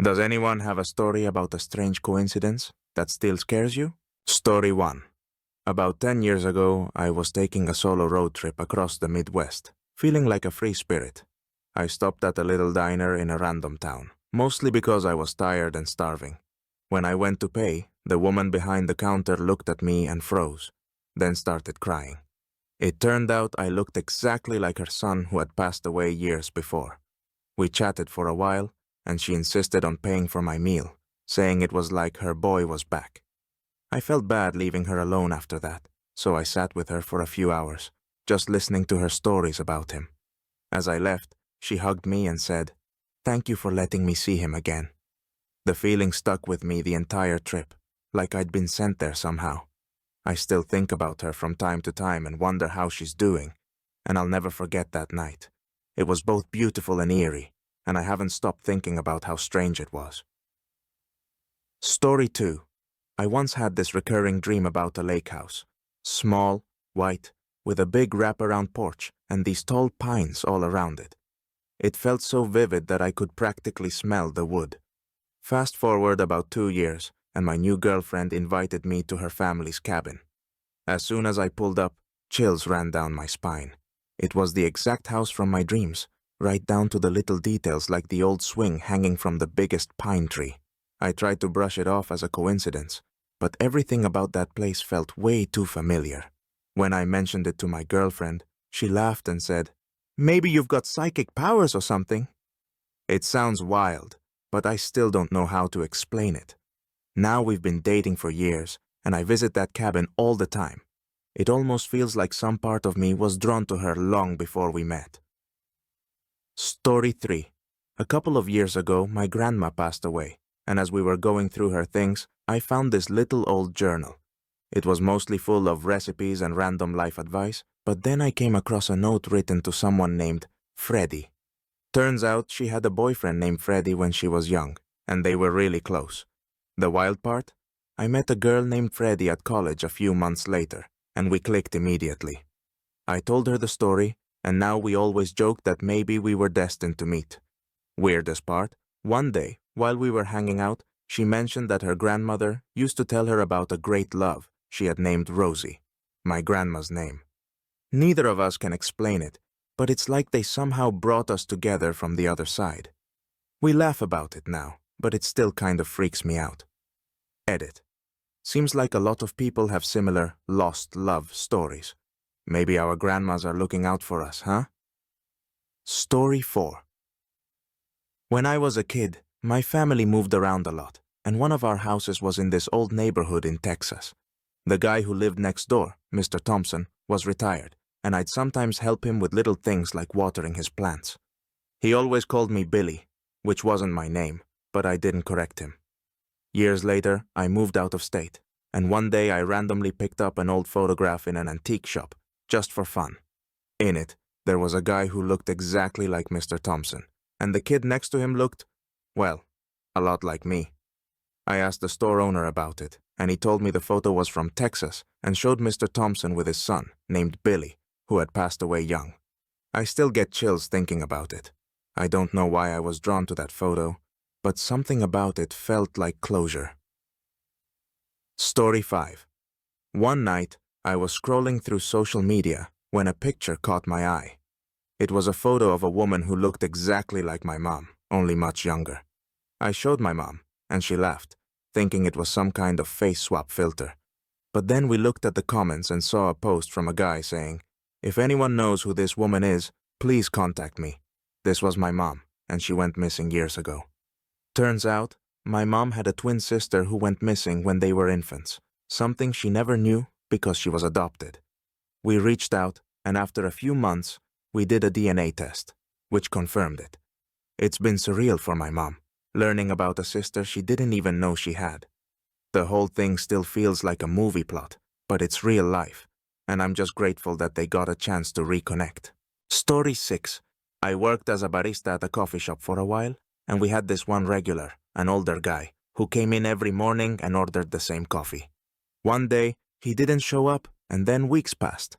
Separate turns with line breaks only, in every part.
Does anyone have a story about a strange coincidence that still scares you? Story 1. About 10 years ago, I was taking a solo road trip across the Midwest, feeling like a free spirit. I stopped at a little diner in a random town, mostly because I was tired and starving. When I went to pay, the woman behind the counter looked at me and froze, then started crying. It turned out I looked exactly like her son who had passed away years before. We chatted for a while, and she insisted on paying for my meal, saying it was like her boy was back. I felt bad leaving her alone after that, so I sat with her for a few hours, just listening to her stories about him. As I left, she hugged me and said, "Thank you for letting me see him again." The feeling stuck with me the entire trip, like I'd been sent there somehow. I still think about her from time to time and wonder how she's doing, and I'll never forget that night. It was both beautiful and eerie, and I haven't stopped thinking about how strange it was. Story 2. I once had this recurring dream about a lake house. Small, white, with a big wraparound porch and these tall pines all around it. It felt so vivid that I could practically smell the wood. Fast forward about 2 years, and my new girlfriend invited me to her family's cabin. As soon as I pulled up, chills ran down my spine. It was the exact house from my dreams, right down to the little details like the old swing hanging from the biggest pine tree. I tried to brush it off as a coincidence, but everything about that place felt way too familiar. When I mentioned it to my girlfriend, she laughed and said, "Maybe you've got psychic powers or something." It sounds wild, but I still don't know how to explain it. Now we've been dating for years, and I visit that cabin all the time. It almost feels like some part of me was drawn to her long before we met. Story 3. A couple of years ago, my grandma passed away, and as we were going through her things, I found this little old journal. It was mostly full of recipes and random life advice, but then I came across a note written to someone named Freddie. Turns out she had a boyfriend named Freddie when she was young, and they were really close. The wild part? I met a girl named Freddie at college a few months later, and we clicked immediately. I told her the story, and now we always joke that maybe we were destined to meet. Weirdest part, one day, while we were hanging out, she mentioned that her grandmother used to tell her about a great love she had named Rosie, my grandma's name. Neither of us can explain it, but it's like they somehow brought us together from the other side. We laugh about it now, but it still kind of freaks me out. Edit. Seems like a lot of people have similar lost love stories. Maybe our grandmas are looking out for us, huh? Story 4. When I was a kid, my family moved around a lot, and one of our houses was in this old neighborhood in Texas. The guy who lived next door, Mr. Thompson, was retired, and I'd sometimes help him with little things like watering his plants. He always called me Billy, which wasn't my name, but I didn't correct him. Years later, I moved out of state, and one day I randomly picked up an old photograph in an antique shop, just for fun. In it, there was a guy who looked exactly like Mr. Thompson, and the kid next to him looked, well, a lot like me. I asked the store owner about it, and he told me the photo was from Texas and showed Mr. Thompson with his son, named Billy, who had passed away young. I still get chills thinking about it. I don't know why I was drawn to that photo, but something about it felt like closure. Story 5. One night, I was scrolling through social media when a picture caught my eye. It was a photo of a woman who looked exactly like my mom, only much younger. I showed my mom, and she laughed, thinking it was some kind of face swap filter. But then we looked at the comments and saw a post from a guy saying, "If anyone knows who this woman is, please contact me." This was my mom, and she went missing years ago. Turns out, my mom had a twin sister who went missing when they were infants, something she never knew because she was adopted. We reached out, and after a few months, we did a DNA test, which confirmed it. It's been surreal for my mom, learning about a sister she didn't even know she had. The whole thing still feels like a movie plot, but it's real life, and I'm just grateful that they got a chance to reconnect. Story 6. I worked as a barista at a coffee shop for a while, and we had this one regular, an older guy, who came in every morning and ordered the same coffee. One day, he didn't show up, and then weeks passed.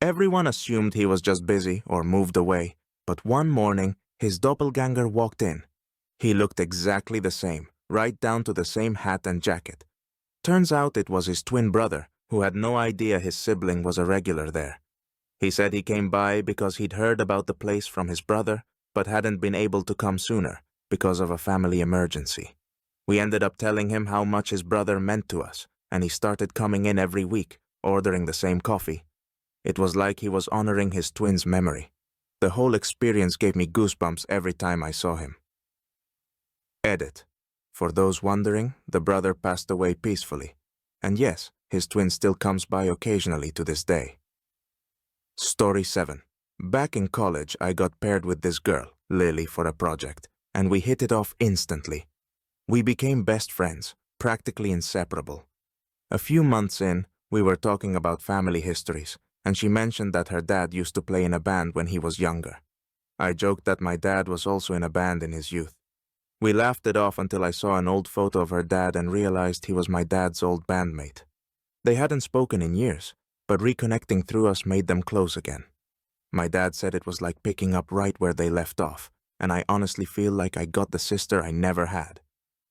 Everyone assumed he was just busy or moved away, but one morning, his doppelganger walked in. He looked exactly the same, right down to the same hat and jacket. Turns out it was his twin brother, who had no idea his sibling was a regular there. He said he came by because he'd heard about the place from his brother, but hadn't been able to come sooner because of a family emergency. We ended up telling him how much his brother meant to us, and he started coming in every week, ordering the same coffee. It was like he was honoring his twin's memory. The whole experience gave me goosebumps every time I saw him. Edit. For those wondering, the brother passed away peacefully. And yes, his twin still comes by occasionally to this day. Story 7. Back in college, I got paired with this girl, Lily, for a project, and we hit it off instantly. We became best friends, practically inseparable. A few months in, we were talking about family histories, and she mentioned that her dad used to play in a band when he was younger. I joked that my dad was also in a band in his youth. We laughed it off until I saw an old photo of her dad and realized he was my dad's old bandmate. They hadn't spoken in years, but reconnecting through us made them close again. My dad said it was like picking up right where they left off, and I honestly feel like I got the sister I never had.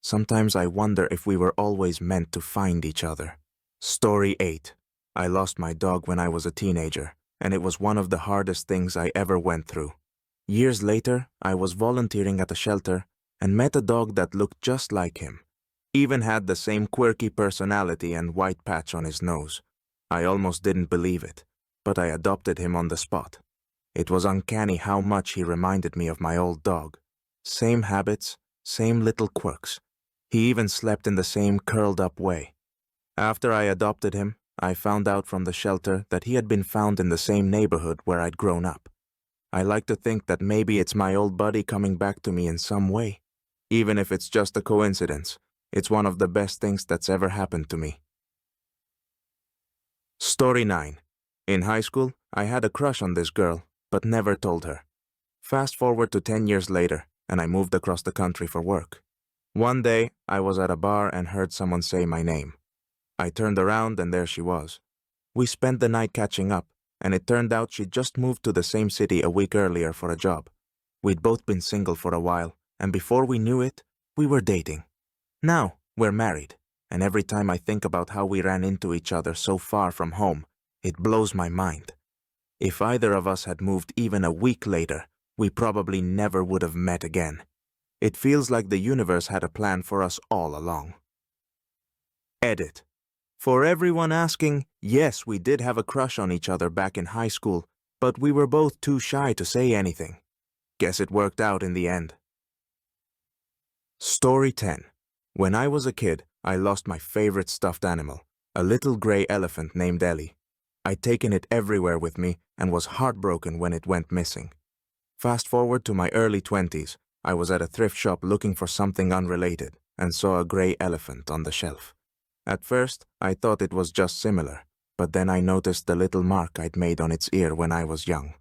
Sometimes I wonder if we were always meant to find each other. Story 8. I lost my dog when I was a teenager, and it was one of the hardest things I ever went through. Years later, I was volunteering at a shelter and met a dog that looked just like him. Even had the same quirky personality and white patch on his nose. I almost didn't believe it, but I adopted him on the spot. It was uncanny how much he reminded me of my old dog. Same habits, same little quirks. He even slept in the same curled-up way. After I adopted him, I found out from the shelter that he had been found in the same neighborhood where I'd grown up. I like to think that maybe it's my old buddy coming back to me in some way. Even if it's just a coincidence, it's one of the best things that's ever happened to me. Story 9. In high school, I had a crush on this girl, but never told her. Fast forward to 10 years later, and I moved across the country for work. One day, I was at a bar and heard someone say my name. I turned around and there she was. We spent the night catching up, and it turned out she'd just moved to the same city a week earlier for a job. We'd both been single for a while, and before we knew it, we were dating. Now, we're married, and every time I think about how we ran into each other so far from home, it blows my mind. If either of us had moved even a week later, we probably never would have met again. It feels like the universe had a plan for us all along. Edit. For everyone asking, yes, we did have a crush on each other back in high school, but we were both too shy to say anything. Guess it worked out in the end. Story 10. When I was a kid, I lost my favorite stuffed animal, a little gray elephant named Ellie. I'd taken it everywhere with me and was heartbroken when it went missing. Fast forward to my early 20s, I was at a thrift shop looking for something unrelated and saw a gray elephant on the shelf. At first, I thought it was just similar, but then I noticed the little mark I'd made on its ear when I was young.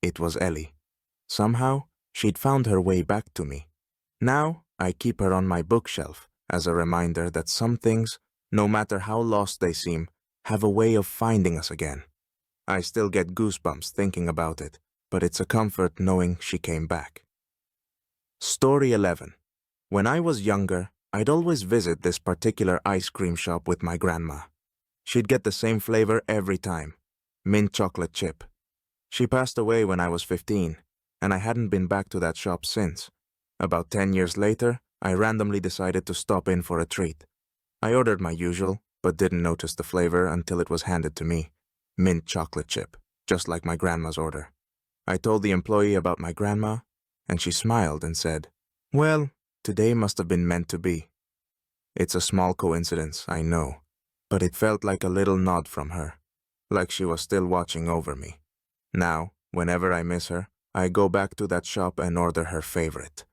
It was Ellie. Somehow, she'd found her way back to me. Now, I keep her on my bookshelf as a reminder that some things, no matter how lost they seem, have a way of finding us again. I still get goosebumps thinking about it, but it's a comfort knowing she came back. Story 11. When I was younger, I'd always visit this particular ice cream shop with my grandma. She'd get the same flavor every time, mint chocolate chip. She passed away when I was 15, and I hadn't been back to that shop since. About 10 years later, I randomly decided to stop in for a treat. I ordered my usual, but didn't notice the flavor until it was handed to me. Mint chocolate chip, just like my grandma's order. I told the employee about my grandma, and she smiled and said, "Well, today must have been meant to be." It's a small coincidence, I know, but it felt like a little nod from her, like she was still watching over me. Now, whenever I miss her, I go back to that shop and order her favorite.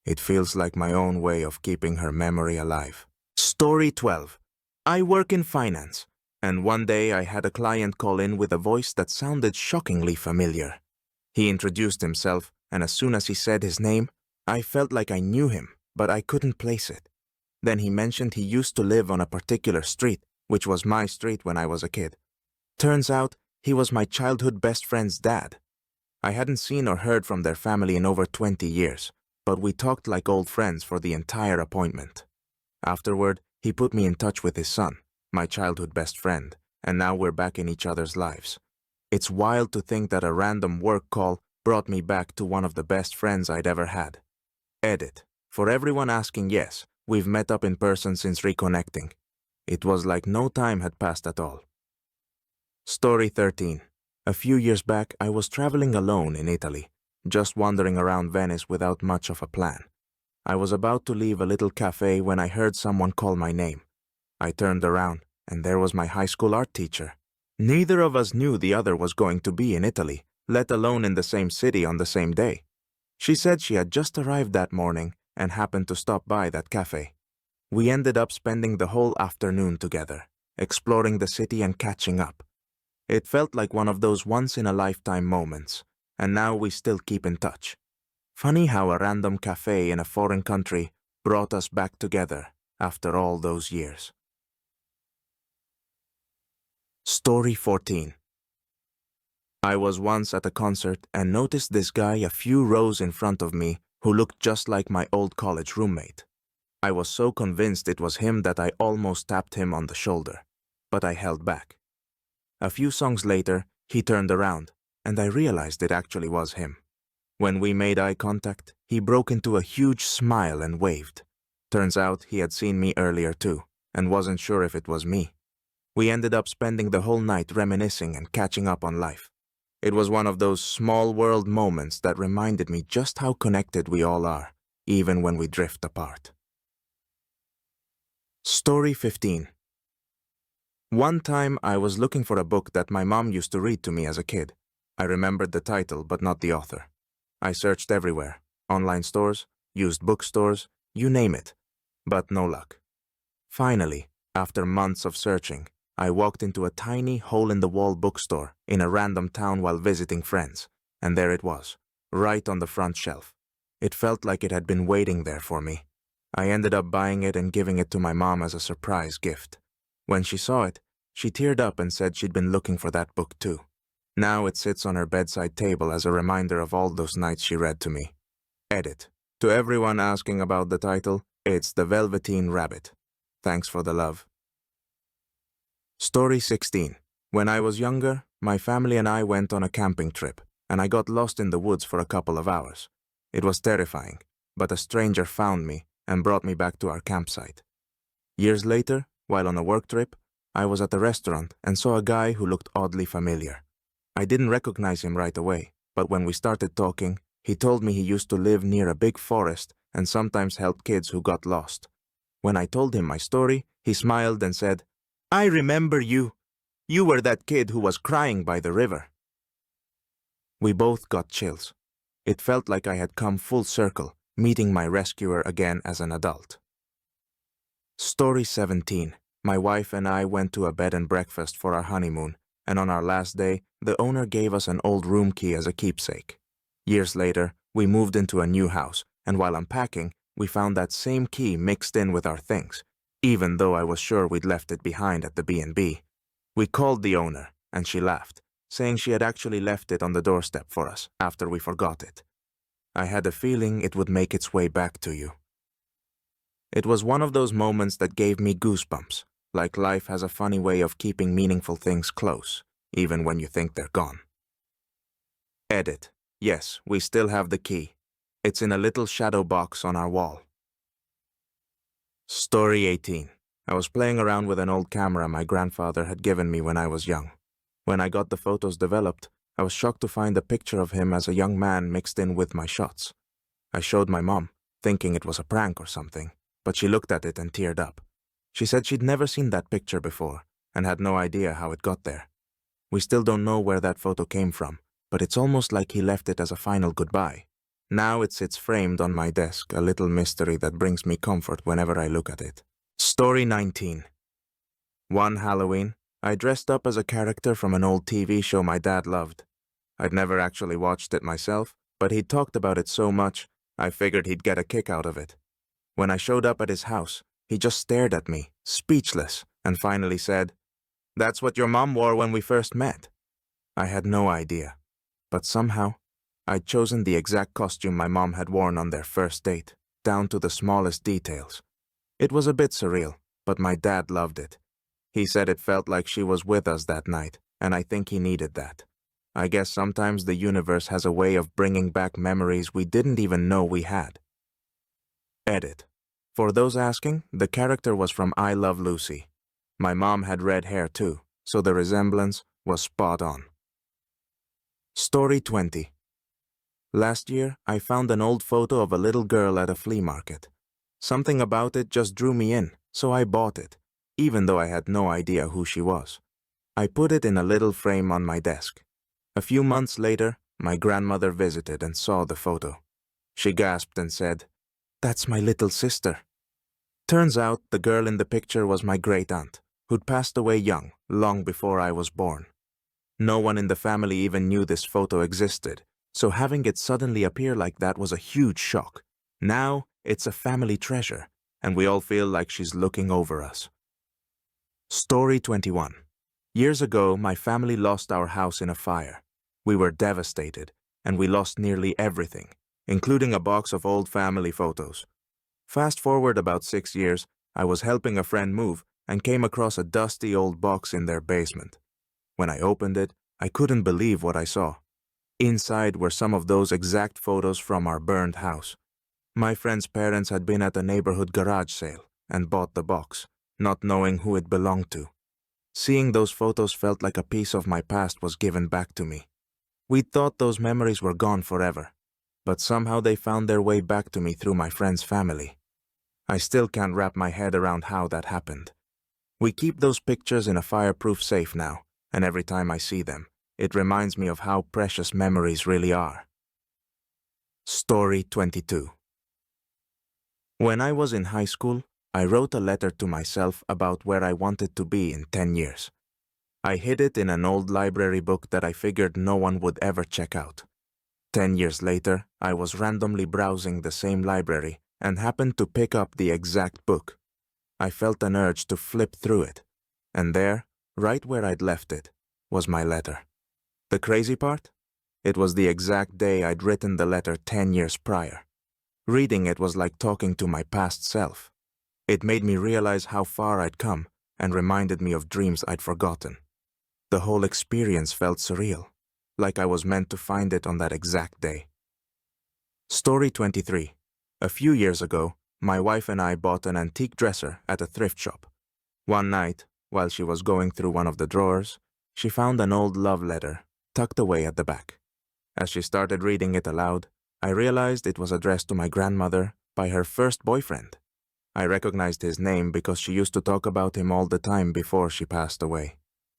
It feels like my own way of keeping her memory alive. Story 12. I work in finance, and one day I had a client call in with a voice that sounded shockingly familiar. He introduced himself, and as soon as he said his name, I felt like I knew him, but I couldn't place it. Then he mentioned he used to live on a particular street, which was my street when I was a kid. Turns out, he was my childhood best friend's dad. I hadn't seen or heard from their family in over 20 years, but we talked like old friends for the entire appointment. Afterward, he put me in touch with his son, my childhood best friend, and now we're back in each other's lives. It's wild to think that a random work call brought me back to one of the best friends I'd ever had. Edit. For everyone asking, yes, we've met up in person since reconnecting. It was like no time had passed at all. Story 13. A few years back, I was traveling alone in Italy, just wandering around Venice without much of a plan. I was about to leave a little cafe when I heard someone call my name. I turned around, and there was my high school art teacher. Neither of us knew the other was going to be in Italy, let alone in the same city on the same day. She said she had just arrived that morning and happened to stop by that cafe. We ended up spending the whole afternoon together, exploring the city and catching up. It felt like one of those once-in-a-lifetime moments, and now we still keep in touch. Funny how a random cafe in a foreign country brought us back together after all those years. Story 14. I was once at a concert and noticed this guy a few rows in front of me who looked just like my old college roommate. I was so convinced it was him that I almost tapped him on the shoulder, but I held back. A few songs later, he turned around, and I realized it actually was him. When we made eye contact, he broke into a huge smile and waved. Turns out he had seen me earlier too, and wasn't sure if it was me. We ended up spending the whole night reminiscing and catching up on life. It was one of those small world moments that reminded me just how connected we all are, even when we drift apart. Story 15. One time I was looking for a book that my mom used to read to me as a kid. I remembered the title but not the author. I searched everywhere, online stores, used bookstores, you name it, but no luck. Finally, after months of searching, I walked into a tiny hole-in-the-wall bookstore in a random town while visiting friends, and there it was, right on the front shelf. It felt like it had been waiting there for me. I ended up buying it and giving it to my mom as a surprise gift. When she saw it, she teared up and said she'd been looking for that book too. Now it sits on her bedside table as a reminder of all those nights she read to me. Edit. To everyone asking about the title, it's The Velveteen Rabbit. Thanks for the love. Story 16. When I was younger, my family and I went on a camping trip, and I got lost in the woods for a couple of hours. It was terrifying, but a stranger found me and brought me back to our campsite. Years later, while on a work trip, I was at a restaurant and saw a guy who looked oddly familiar. I didn't recognize him right away, but when we started talking, he told me he used to live near a big forest and sometimes helped kids who got lost. When I told him my story, he smiled and said, "I remember you. You were that kid who was crying by the river." We both got chills. It felt like I had come full circle, meeting my rescuer again as an adult. Story 17. My wife and I went to a bed and breakfast for our honeymoon, and on our last day, the owner gave us an old room key as a keepsake. Years later, we moved into a new house, and while unpacking, we found that same key mixed in with our things, even though I was sure we'd left it behind at the B&B. We called the owner, and she laughed, saying she had actually left it on the doorstep for us after we forgot it. I had a feeling it would make its way back to you. It was one of those moments that gave me goosebumps, like life has a funny way of keeping meaningful things close, even when you think they're gone. Edit. Yes, we still have the key. It's in a little shadow box on our wall. Story 18. I was playing around with an old camera my grandfather had given me when I was young. When I got the photos developed, I was shocked to find a picture of him as a young man mixed in with my shots. I showed my mom, thinking it was a prank or something, but she looked at it and teared up. She said she'd never seen that picture before and had no idea how it got there. We still don't know where that photo came from, but it's almost like he left it as a final goodbye. Now it sits framed on my desk, a little mystery that brings me comfort whenever I look at it. Story 19. One Halloween, I dressed up as a character from an old TV show my dad loved. I'd never actually watched it myself, but he'd talked about it so much, I figured he'd get a kick out of it. When I showed up at his house, he just stared at me, speechless, and finally said, "That's what your mom wore when we first met." I had no idea, but somehow, I'd chosen the exact costume my mom had worn on their first date, down to the smallest details. It was a bit surreal, but my dad loved it. He said it felt like she was with us that night, and I think he needed that. I guess sometimes the universe has a way of bringing back memories we didn't even know we had. Edit. For those asking, the character was from I Love Lucy. My mom had red hair too, so the resemblance was spot on. Story 20. Last year, I found an old photo of a little girl at a flea market. Something about it just drew me in, so I bought it, even though I had no idea who she was. I put it in a little frame on my desk. A few months later, my grandmother visited and saw the photo. She gasped and said, "That's my little sister." Turns out the girl in the picture was my great-aunt, who'd passed away young, long before I was born. No one in the family even knew this photo existed, so having it suddenly appear like that was a huge shock. Now, it's a family treasure, and we all feel like she's looking over us. Story 21. Years ago, my family lost our house in a fire. We were devastated, and we lost nearly everything, including a box of old family photos. Fast forward about 6 years, I was helping a friend move and came across a dusty old box in their basement. When I opened it, I couldn't believe what I saw. Inside were some of those exact photos from our burned house. My friend's parents had been at a neighborhood garage sale and bought the box, not knowing who it belonged to. Seeing those photos felt like a piece of my past was given back to me. We'd thought those memories were gone forever, but somehow they found their way back to me through my friend's family. I still can't wrap my head around how that happened. We keep those pictures in a fireproof safe now, and every time I see them, it reminds me of how precious memories really are. Story 22. When I was in high school, I wrote a letter to myself about where I wanted to be in 10 years. I hid it in an old library book that I figured no one would ever check out. 10 years later, I was randomly browsing the same library and happened to pick up the exact book. I felt an urge to flip through it, and there, right where I'd left it, was my letter. The crazy part? It was the exact day I'd written the letter 10 years prior. Reading it was like talking to my past self. It made me realize how far I'd come and reminded me of dreams I'd forgotten. The whole experience felt surreal, like I was meant to find it on that exact day. Story 23. A few years ago, my wife and I bought an antique dresser at a thrift shop. One night, while she was going through one of the drawers, she found an old love letter tucked away at the back. As she started reading it aloud, I realized it was addressed to my grandmother by her first boyfriend. I recognized his name because she used to talk about him all the time before she passed away.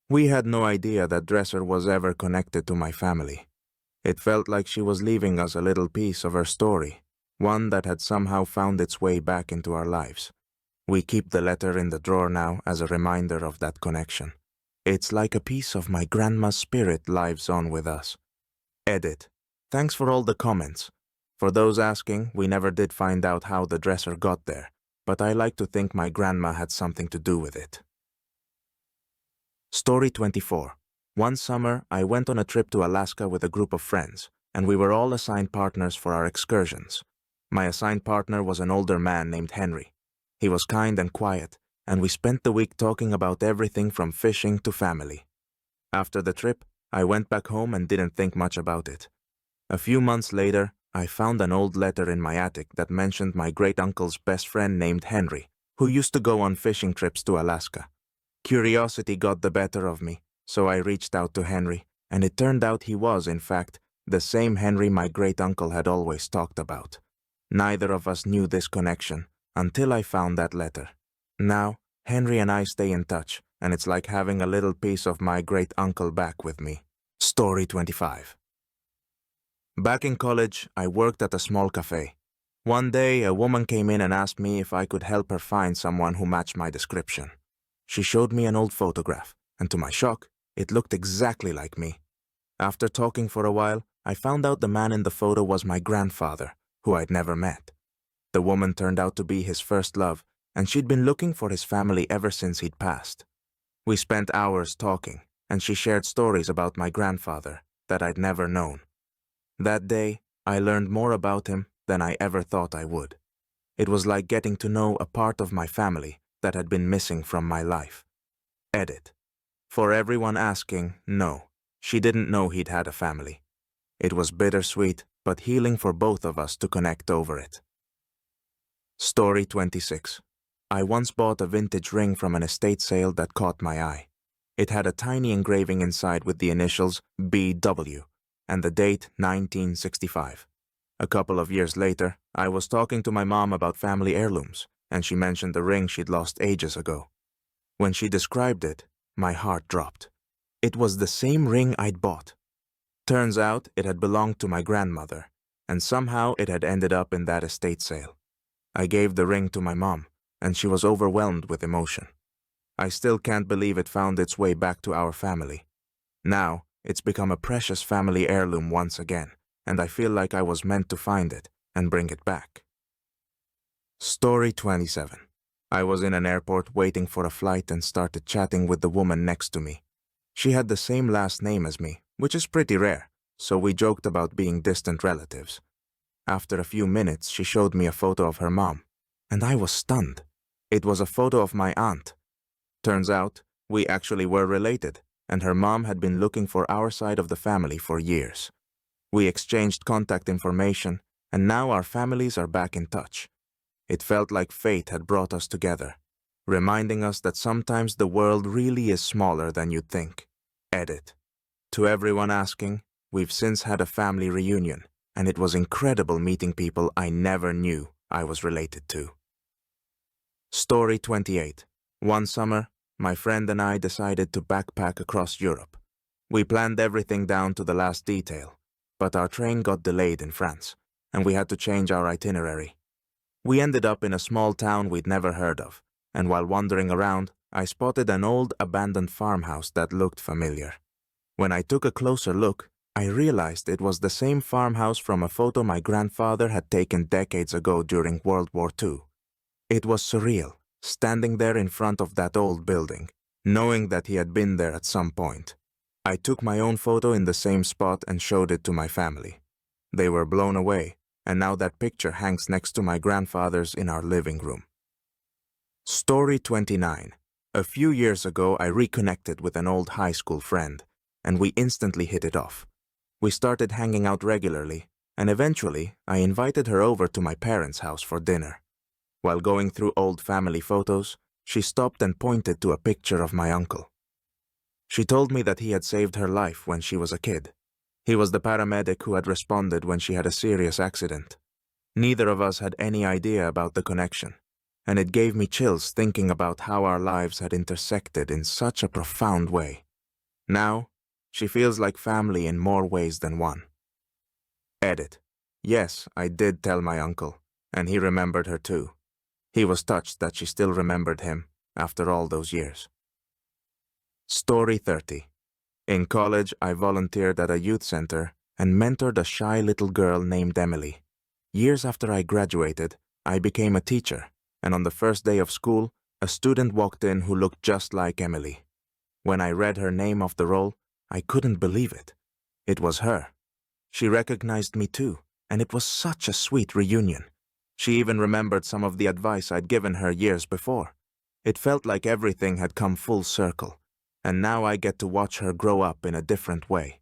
We had no idea that dresser was ever connected to my family. It felt like she was leaving us a little piece of her story, one that had somehow found its way back into our lives. We keep the letter in the drawer now as a reminder of that connection. It's like a piece of my grandma's spirit lives on with us. Edit. Thanks for all the comments. For those asking, we never did find out how the dresser got there, but I like to think my grandma had something to do with it. Story 24. One summer, I went on a trip to Alaska with a group of friends, and we were all assigned partners for our excursions. My assigned partner was an older man named Henry. He was kind and quiet, and we spent the week talking about everything from fishing to family. After the trip, I went back home and didn't think much about it. A few months later, I found an old letter in my attic that mentioned my great-uncle's best friend named Henry, who used to go on fishing trips to Alaska. Curiosity got the better of me, so I reached out to Henry, and it turned out he was, in fact, the same Henry my great-uncle had always talked about. Neither of us knew this connection until I found that letter. Now, Henry and I stay in touch, and it's like having a little piece of my great-uncle back with me. Story 25. Back in college, I worked at a small cafe. One day, a woman came in and asked me if I could help her find someone who matched my description. She showed me an old photograph, and to my shock, it looked exactly like me. After talking for a while, I found out the man in the photo was my grandfather, who I'd never met. The woman turned out to be his first love, and she'd been looking for his family ever since he'd passed. We spent hours talking, and she shared stories about my grandfather that I'd never known. That day, I learned more about him than I ever thought I would. It was like getting to know a part of my family that had been missing from my life. Edit. For everyone asking, no, she didn't know he'd had a family. It was bittersweet, but healing for both of us to connect over it. Story 26. I once bought a vintage ring from an estate sale that caught my eye. It had a tiny engraving inside with the initials BW and the date 1965. A couple of years later, I was talking to my mom about family heirlooms, and she mentioned the ring she'd lost ages ago. When she described it, my heart dropped. It was the same ring I'd bought. Turns out it had belonged to my grandmother, and somehow it had ended up in that estate sale. I gave the ring to my mom, and she was overwhelmed with emotion. I still can't believe it found its way back to our family. Now, it's become a precious family heirloom once again, and I feel like I was meant to find it and bring it back. Story 27. I was in an airport waiting for a flight and started chatting with the woman next to me. She had the same last name as me, which is pretty rare, so we joked about being distant relatives. After a few minutes, she showed me a photo of her mom, and I was stunned. It was a photo of my aunt. Turns out, we actually were related, and her mom had been looking for our side of the family for years. We exchanged contact information, and now our families are back in touch. It felt like fate had brought us together, reminding us that sometimes the world really is smaller than you'd think. Edit. To everyone asking, we've since had a family reunion, and it was incredible meeting people I never knew I was related to. Story 28. One summer, my friend and I decided to backpack across Europe. We planned everything down to the last detail, but our train got delayed in France, and we had to change our itinerary. We ended up in a small town we'd never heard of, and while wandering around, I spotted an old abandoned farmhouse that looked familiar. When I took a closer look, I realized it was the same farmhouse from a photo my grandfather had taken decades ago during World War II. It was surreal, standing there in front of that old building, knowing that he had been there at some point. I took my own photo in the same spot and showed it to my family. They were blown away, and now that picture hangs next to my grandfather's in our living room. Story 29. A few years ago, I reconnected with an old high school friend, and we instantly hit it off. We started hanging out regularly, and eventually, I invited her over to my parents' house for dinner. While going through old family photos, she stopped and pointed to a picture of my uncle. She told me that he had saved her life when she was a kid. He was the paramedic who had responded when she had a serious accident. Neither of us had any idea about the connection, and it gave me chills thinking about how our lives had intersected in such a profound way. Now, she feels like family in more ways than one. Edit. Yes, I did tell my uncle, and he remembered her too. He was touched that she still remembered him after all those years. Story 30. In college, I volunteered at a youth center and mentored a shy little girl named Emily. Years after I graduated, I became a teacher, and on the first day of school, a student walked in who looked just like Emily. When I read her name off the roll, I couldn't believe it. It was her. She recognized me too, and it was such a sweet reunion. She even remembered some of the advice I'd given her years before. It felt like everything had come full circle, and now I get to watch her grow up in a different way.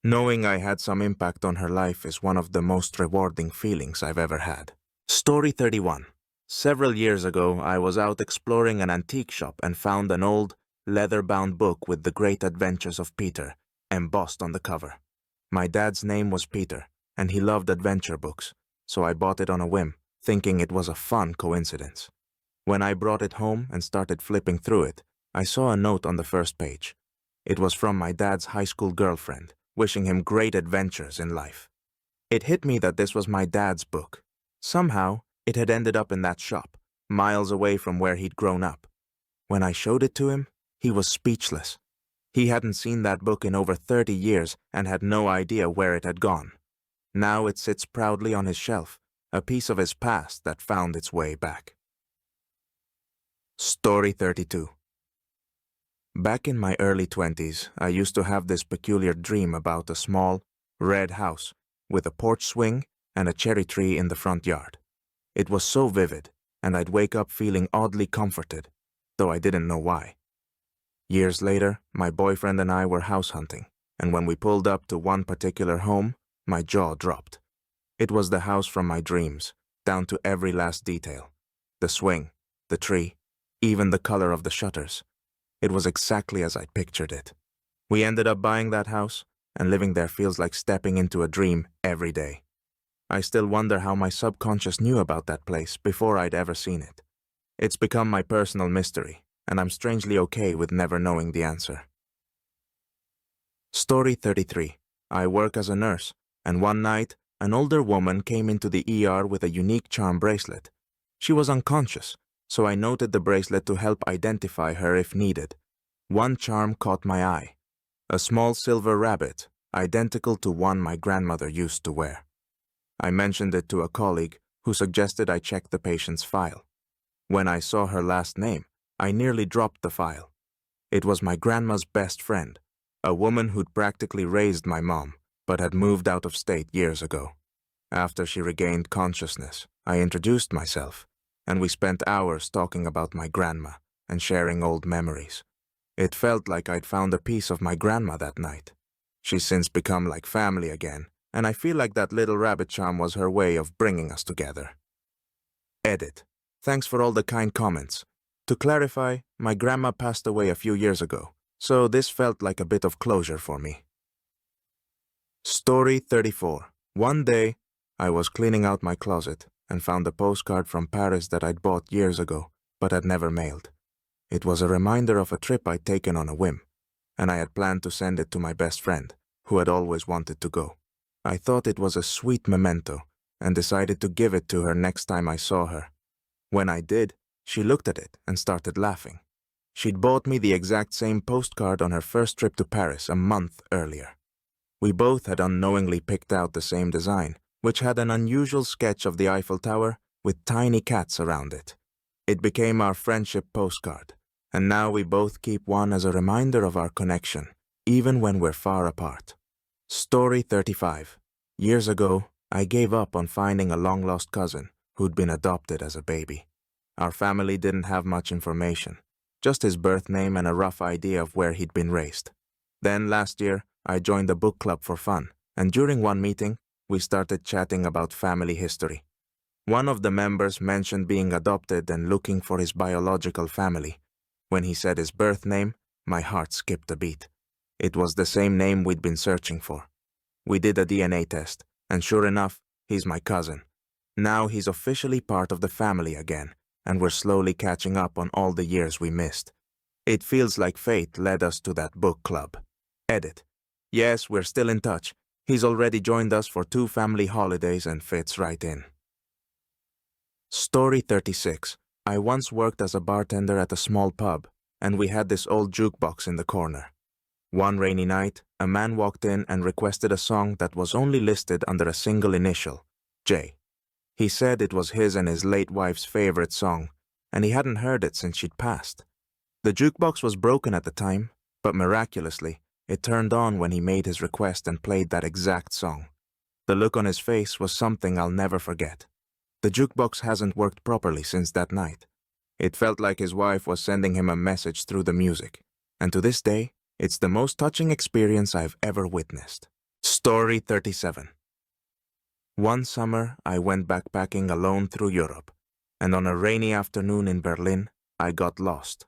Knowing I had some impact on her life is one of the most rewarding feelings I've ever had. Story 31. Several years ago, I was out exploring an antique shop and found an old, leather-bound book with the great adventures of Peter, embossed on the cover. My dad's name was Peter, and he loved adventure books, so I bought it on a whim, thinking it was a fun coincidence. When I brought it home and started flipping through it, I saw a note on the first page. It was from my dad's high school girlfriend, wishing him great adventures in life. It hit me that this was my dad's book. Somehow, it had ended up in that shop, miles away from where he'd grown up. When I showed it to him, he was speechless. He hadn't seen that book in over 30 years and had no idea where it had gone. Now it sits proudly on his shelf, a piece of his past that found its way back. Story 32. Back in my early 20s, I used to have this peculiar dream about a small, red house with a porch swing and a cherry tree in the front yard. It was so vivid, and I'd wake up feeling oddly comforted, though I didn't know why. Years later, my boyfriend and I were house hunting, and when we pulled up to one particular home, my jaw dropped. It was the house from my dreams, down to every last detail. The swing, the tree, even the color of the shutters. It was exactly as I'd pictured it. We ended up buying that house, and living there feels like stepping into a dream every day. I still wonder how my subconscious knew about that place before I'd ever seen it. It's become my personal mystery, and I'm strangely okay with never knowing the answer. Story 33. I work as a nurse, and one night, an older woman came into the ER with a unique charm bracelet. She was unconscious, so I noted the bracelet to help identify her if needed. One charm caught my eye. A small silver rabbit, identical to one my grandmother used to wear. I mentioned it to a colleague who suggested I check the patient's file. When I saw her last name, I nearly dropped the file. It was my grandma's best friend, a woman who'd practically raised my mom, but had moved out of state years ago. After she regained consciousness, I introduced myself, and we spent hours talking about my grandma and sharing old memories. It felt like I'd found a piece of my grandma that night. She's since become like family again, and I feel like that little rabbit charm was her way of bringing us together. Edit. Thanks for all the kind comments. To clarify, my grandma passed away a few years ago, so this felt like a bit of closure for me. Story 34. One day, I was cleaning out my closet and found a postcard from Paris that I'd bought years ago, but had never mailed. It was a reminder of a trip I'd taken on a whim, and I had planned to send it to my best friend, who had always wanted to go. I thought it was a sweet memento, and decided to give it to her next time I saw her. When I did, she looked at it and started laughing. She'd bought me the exact same postcard on her first trip to Paris a month earlier. We both had unknowingly picked out the same design, which had an unusual sketch of the Eiffel Tower with tiny cats around it. It became our friendship postcard, and now we both keep one as a reminder of our connection, even when we're far apart. Story 35. Years ago, I gave up on finding a long-lost cousin who'd been adopted as a baby. Our family didn't have much information, just his birth name and a rough idea of where he'd been raised. Then last year, I joined a book club for fun, and during one meeting, we started chatting about family history. One of the members mentioned being adopted and looking for his biological family. When he said his birth name, my heart skipped a beat. It was the same name we'd been searching for. We did a DNA test, and sure enough, he's my cousin. Now he's officially part of the family again, and we're slowly catching up on all the years we missed. It feels like fate led us to that book club. Edit. Yes, we're still in touch. He's already joined us for 2 family holidays and fits right in. Story 36. I once worked as a bartender at a small pub, and we had this old jukebox in the corner. One rainy night, a man walked in and requested a song that was only listed under a single initial, J. He said it was his and his late wife's favorite song, and he hadn't heard it since she'd passed. The jukebox was broken at the time, but miraculously, it turned on when he made his request and played that exact song. The look on his face was something I'll never forget. The jukebox hasn't worked properly since that night. It felt like his wife was sending him a message through the music, and to this day, it's the most touching experience I've ever witnessed. Story 37. One summer, I went backpacking alone through Europe, and on a rainy afternoon in Berlin, I got lost.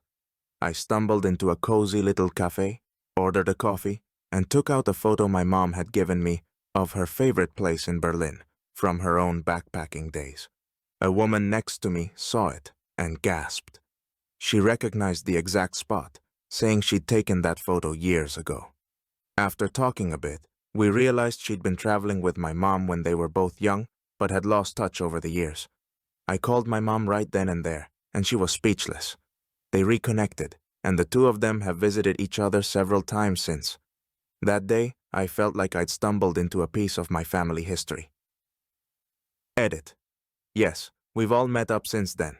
I stumbled into a cozy little cafe, ordered a coffee, and took out a photo my mom had given me of her favorite place in Berlin from her own backpacking days. A woman next to me saw it and gasped. She recognized the exact spot, saying she'd taken that photo years ago. After talking a bit, we realized she'd been traveling with my mom when they were both young, but had lost touch over the years. I called my mom right then and there, and she was speechless. They reconnected, and the two of them have visited each other several times since. That day, I felt like I'd stumbled into a piece of my family history. Edit. Yes, we've all met up since then.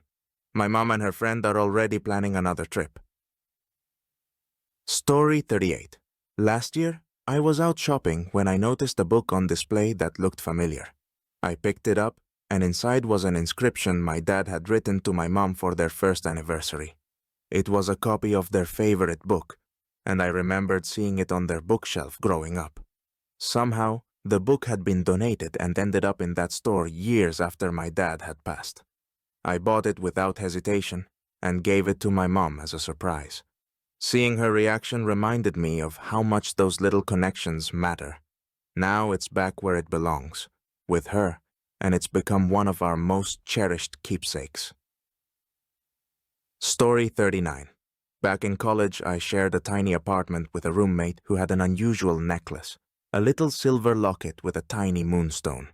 My mom and her friend are already planning another trip. Story 38. Last year, I was out shopping when I noticed a book on display that looked familiar. I picked it up, and inside was an inscription my dad had written to my mom for their first anniversary. It was a copy of their favorite book, and I remembered seeing it on their bookshelf growing up. Somehow, the book had been donated and ended up in that store years after my dad had passed. I bought it without hesitation and gave it to my mom as a surprise. Seeing her reaction reminded me of how much those little connections matter. Now it's back where it belongs, with her, and it's become one of our most cherished keepsakes. Story 39. Back in college, I shared a tiny apartment with a roommate who had an unusual necklace, a little silver locket with a tiny moonstone.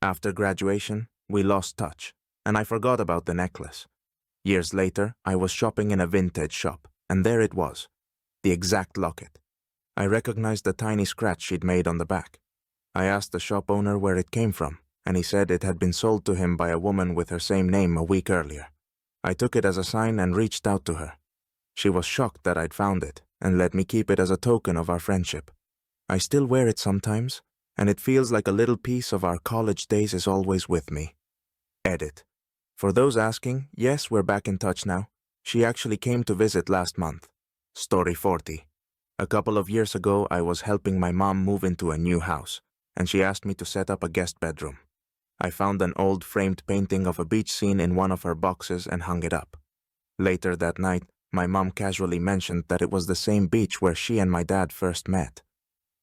After graduation, we lost touch, and I forgot about the necklace. Years later, I was shopping in a vintage shop, and there it was, the exact locket. I recognized the tiny scratch she'd made on the back. I asked the shop owner where it came from, and he said it had been sold to him by a woman with her same name a week earlier. I took it as a sign and reached out to her. She was shocked that I'd found it and let me keep it as a token of our friendship. I still wear it sometimes, and it feels like a little piece of our college days is always with me. Edit. For those asking, yes, we're back in touch now. She actually came to visit last month. Story 40. A couple of years ago, I was helping my mom move into a new house, and she asked me to set up a guest bedroom. I found an old framed painting of a beach scene in one of her boxes and hung it up. Later that night, my mom casually mentioned that it was the same beach where she and my dad first met.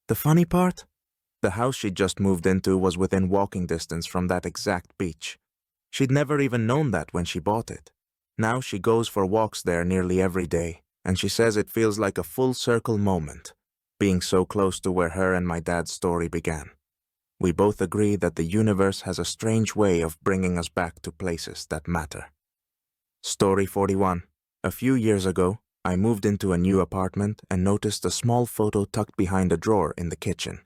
The funny part? The house she'd just moved into was within walking distance from that exact beach. She'd never even known that when she bought it. Now she goes for walks there nearly every day, and she says it feels like a full circle moment, being so close to where her and my dad's story began. We both agree that the universe has a strange way of bringing us back to places that matter. Story 41. A few years ago, I moved into a new apartment and noticed a small photo tucked behind a drawer in the kitchen.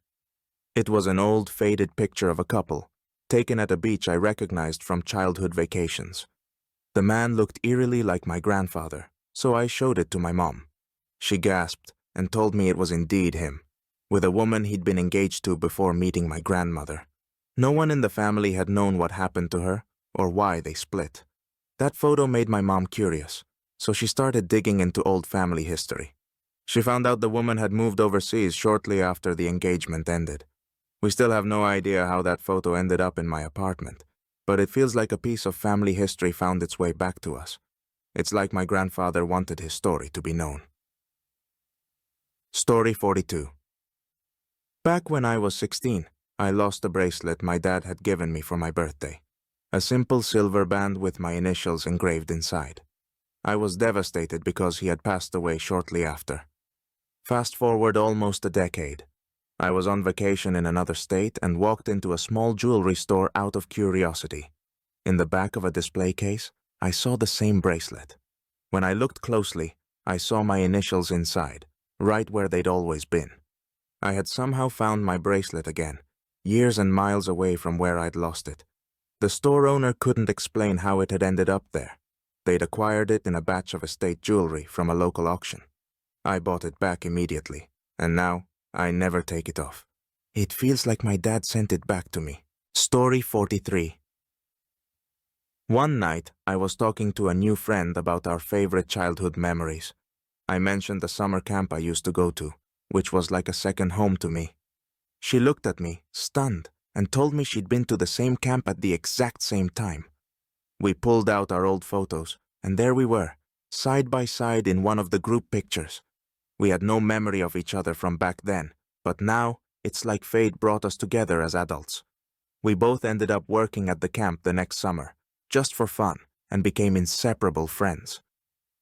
It was an old, faded picture of a couple, taken at a beach I recognized from childhood vacations. The man looked eerily like my grandfather, so I showed it to my mom. She gasped and told me it was indeed him, with a woman he'd been engaged to before meeting my grandmother. No one in the family had known what happened to her or why they split. That photo made my mom curious, so she started digging into old family history. She found out the woman had moved overseas shortly after the engagement ended. We still have no idea how that photo ended up in my apartment, but it feels like a piece of family history found its way back to us. It's like my grandfather wanted his story to be known. Story 42. Back when I was 16, I lost a bracelet my dad had given me for my birthday. A simple silver band with my initials engraved inside. I was devastated because he had passed away shortly after. Fast forward almost a decade. I was on vacation in another state and walked into a small jewelry store out of curiosity. In the back of a display case, I saw the same bracelet. When I looked closely, I saw my initials inside, right where they'd always been. I had somehow found my bracelet again, years and miles away from where I'd lost it. The store owner couldn't explain how it had ended up there. They'd acquired it in a batch of estate jewelry from a local auction. I bought it back immediately, and now I never take it off. It feels like my dad sent it back to me. Story 43. One night, I was talking to a new friend about our favorite childhood memories. I mentioned the summer camp I used to go to, which was like a second home to me. She looked at me, stunned, and told me she'd been to the same camp at the exact same time. We pulled out our old photos, and there we were, side by side in one of the group pictures. We had no memory of each other from back then, but now it's like fate brought us together as adults. We both ended up working at the camp the next summer, just for fun, and became inseparable friends.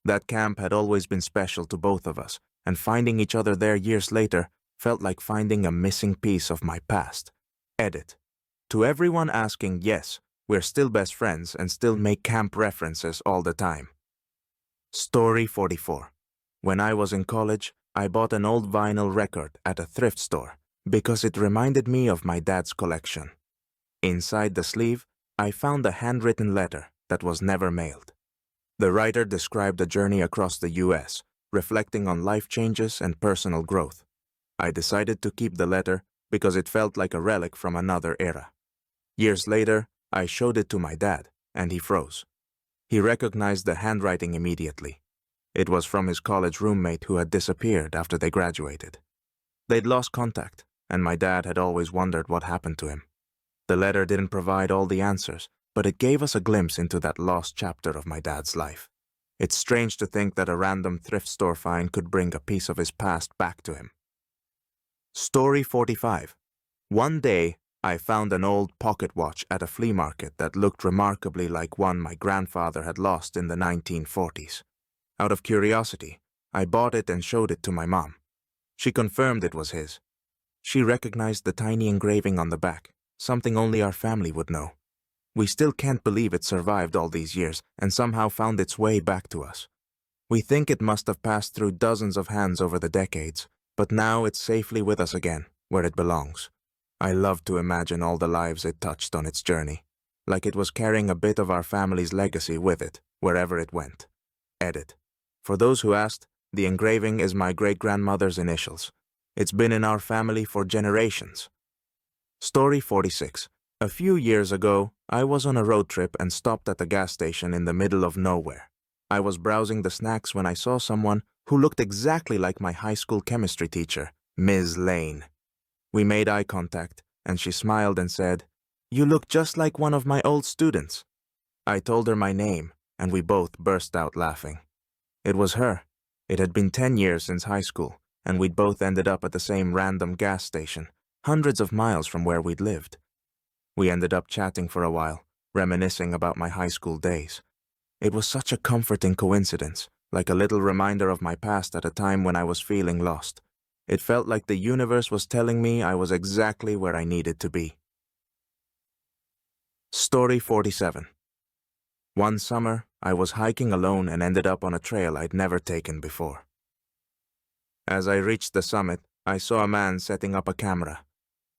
That camp had always been special to both of us, and finding each other there years later felt like finding a missing piece of my past. Edit. To everyone asking, yes, we're still best friends and still make camp references all the time. Story 44. When I was in college, I bought an old vinyl record at a thrift store because it reminded me of my dad's collection. Inside the sleeve, I found a handwritten letter that was never mailed. The writer described a journey across the U.S., reflecting on life changes and personal growth. I decided to keep the letter because it felt like a relic from another era. Years later, I showed it to my dad, and he froze. He recognized the handwriting immediately. It was from his college roommate who had disappeared after they graduated. They'd lost contact, and my dad had always wondered what happened to him. The letter didn't provide all the answers, but it gave us a glimpse into that lost chapter of my dad's life. It's strange to think that a random thrift store find could bring a piece of his past back to him. Story 45. One day, I found an old pocket watch at a flea market that looked remarkably like one my grandfather had lost in the 1940s. Out of curiosity, I bought it and showed it to my mom. She confirmed it was his. She recognized the tiny engraving on the back, something only our family would know. We still can't believe it survived all these years and somehow found its way back to us. We think it must have passed through dozens of hands over the decades, but now it's safely with us again, where it belongs. I love to imagine all the lives it touched on its journey, like it was carrying a bit of our family's legacy with it, wherever it went. Edit. For those who asked, the engraving is my great-grandmother's initials. It's been in our family for generations. Story 46. A few years ago, I was on a road trip and stopped at a gas station in the middle of nowhere. I was browsing the snacks when I saw someone who looked exactly like my high school chemistry teacher, Ms. Lane. We made eye contact, and she smiled and said, "You look just like one of my old students." I told her my name, and we both burst out laughing. It was her. It had been 10 years since high school, and we'd both ended up at the same random gas station, hundreds of miles from where we'd lived. We ended up chatting for a while, reminiscing about my high school days. It was such a comforting coincidence, like a little reminder of my past at a time when I was feeling lost. It felt like the universe was telling me I was exactly where I needed to be. Story 47. One summer, I was hiking alone and ended up on a trail I'd never taken before. As I reached the summit, I saw a man setting up a camera.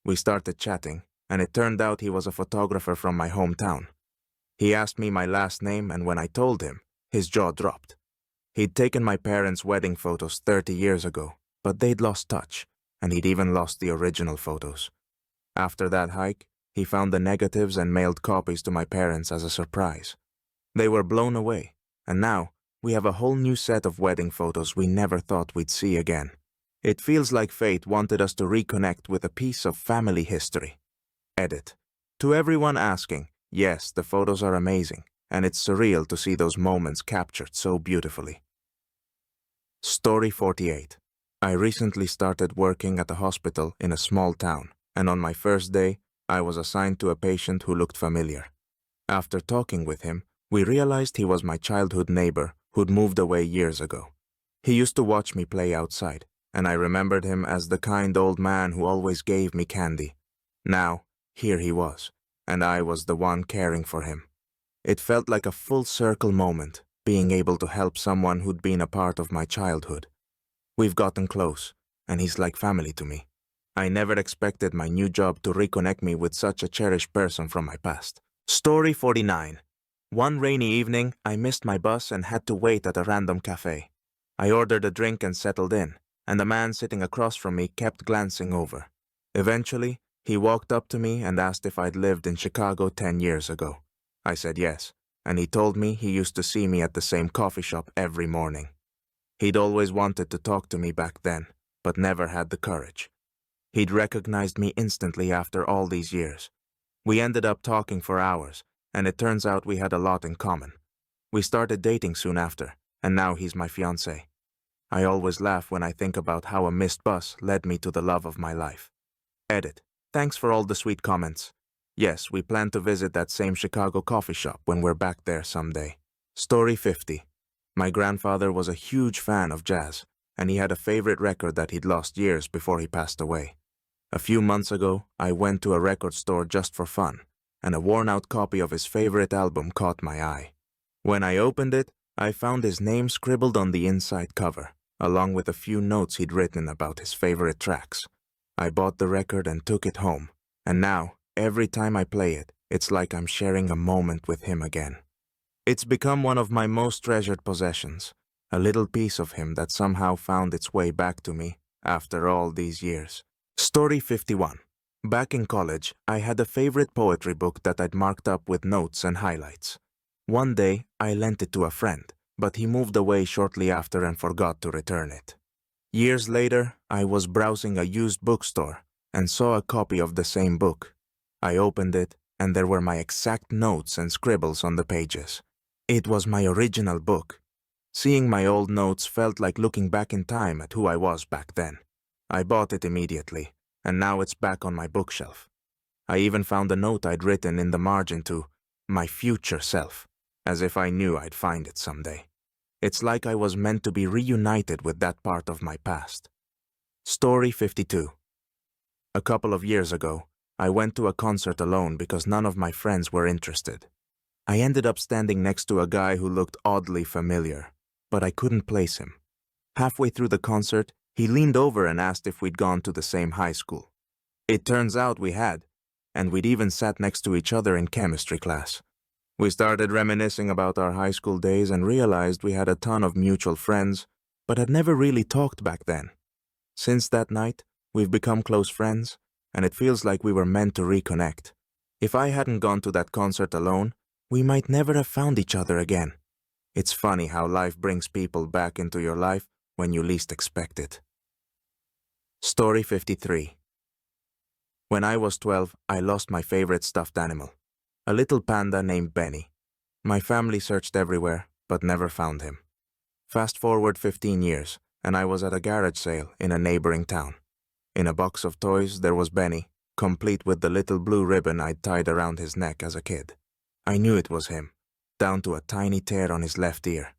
We started chatting, and it turned out he was a photographer from my hometown. He asked me my last name, and when I told him, his jaw dropped. He'd taken my parents' wedding photos 30 years ago, but they'd lost touch, and he'd even lost the original photos. After that hike, he found the negatives and mailed copies to my parents as a surprise. They were blown away, and now we have a whole new set of wedding photos we never thought we'd see again. It feels like fate wanted us to reconnect with a piece of family history. Edit. To everyone asking, yes, the photos are amazing, and it's surreal to see those moments captured so beautifully. Story 48. I recently started working at a hospital in a small town, and on my first day, I was assigned to a patient who looked familiar. After talking with him, we realized he was my childhood neighbor who'd moved away years ago. He used to watch me play outside, and I remembered him as the kind old man who always gave me candy. Now, here he was, and I was the one caring for him. It felt like a full circle moment, being able to help someone who'd been a part of my childhood. We've gotten close, and he's like family to me. I never expected my new job to reconnect me with such a cherished person from my past. Story 49. One rainy evening, I missed my bus and had to wait at a random cafe. I ordered a drink and settled in, and the man sitting across from me kept glancing over. Eventually, he walked up to me and asked if I'd lived in Chicago 10 years ago. I said yes, and he told me he used to see me at the same coffee shop every morning. He'd always wanted to talk to me back then, but never had the courage. He'd recognized me instantly after all these years. We ended up talking for hours, and it turns out we had a lot in common. We started dating soon after, and now he's my fiancé. I always laugh when I think about how a missed bus led me to the love of my life. Edit. Thanks for all the sweet comments. Yes, we plan to visit that same Chicago coffee shop when we're back there someday. Story 50. My grandfather was a huge fan of jazz, and he had a favorite record that he'd lost years before he passed away. A few months ago, I went to a record store just for fun, and a worn-out copy of his favorite album caught my eye. When I opened it, I found his name scribbled on the inside cover, along with a few notes he'd written about his favorite tracks. I bought the record and took it home, and now, every time I play it, it's like I'm sharing a moment with him again. It's become one of my most treasured possessions, a little piece of him that somehow found its way back to me after all these years. Story 51. Back in college, I had a favorite poetry book that I'd marked up with notes and highlights. One day, I lent it to a friend, but he moved away shortly after and forgot to return it. Years later, I was browsing a used bookstore and saw a copy of the same book. I opened it, and there were my exact notes and scribbles on the pages. It was my original book. Seeing my old notes felt like looking back in time at who I was back then. I bought it immediately, and now it's back on my bookshelf. I even found a note I'd written in the margin to my future self, as if I knew I'd find it someday. It's like I was meant to be reunited with that part of my past. Story 52. A couple of years ago, I went to a concert alone because none of my friends were interested. I ended up standing next to a guy who looked oddly familiar, but I couldn't place him. Halfway through the concert, he leaned over and asked if we'd gone to the same high school. It turns out we had, and we'd even sat next to each other in chemistry class. We started reminiscing about our high school days and realized we had a ton of mutual friends, but had never really talked back then. Since that night, we've become close friends, and it feels like we were meant to reconnect. If I hadn't gone to that concert alone, we might never have found each other again. It's funny how life brings people back into your life when you least expect it. Story 53. When I was 12, I lost my favorite stuffed animal, a little panda named Benny. My family searched everywhere, but never found him. Fast forward 15 years, and I was at a garage sale in a neighboring town. In a box of toys, there was Benny, complete with the little blue ribbon I'd tied around his neck as a kid. I knew it was him, down to a tiny tear on his left ear.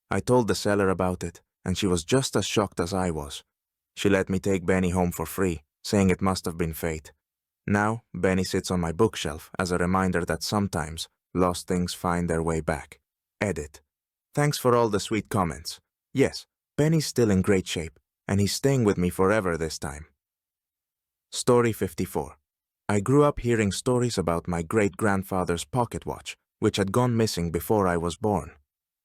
I told the seller about it, and she was just as shocked as I was. She let me take Benny home for free, saying it must have been fate. Now, Benny sits on my bookshelf as a reminder that sometimes lost things find their way back. Edit. Thanks for all the sweet comments. Yes, Benny's still in great shape, and he's staying with me forever this time. Story 54. I grew up hearing stories about my great-grandfather's pocket watch, which had gone missing before I was born.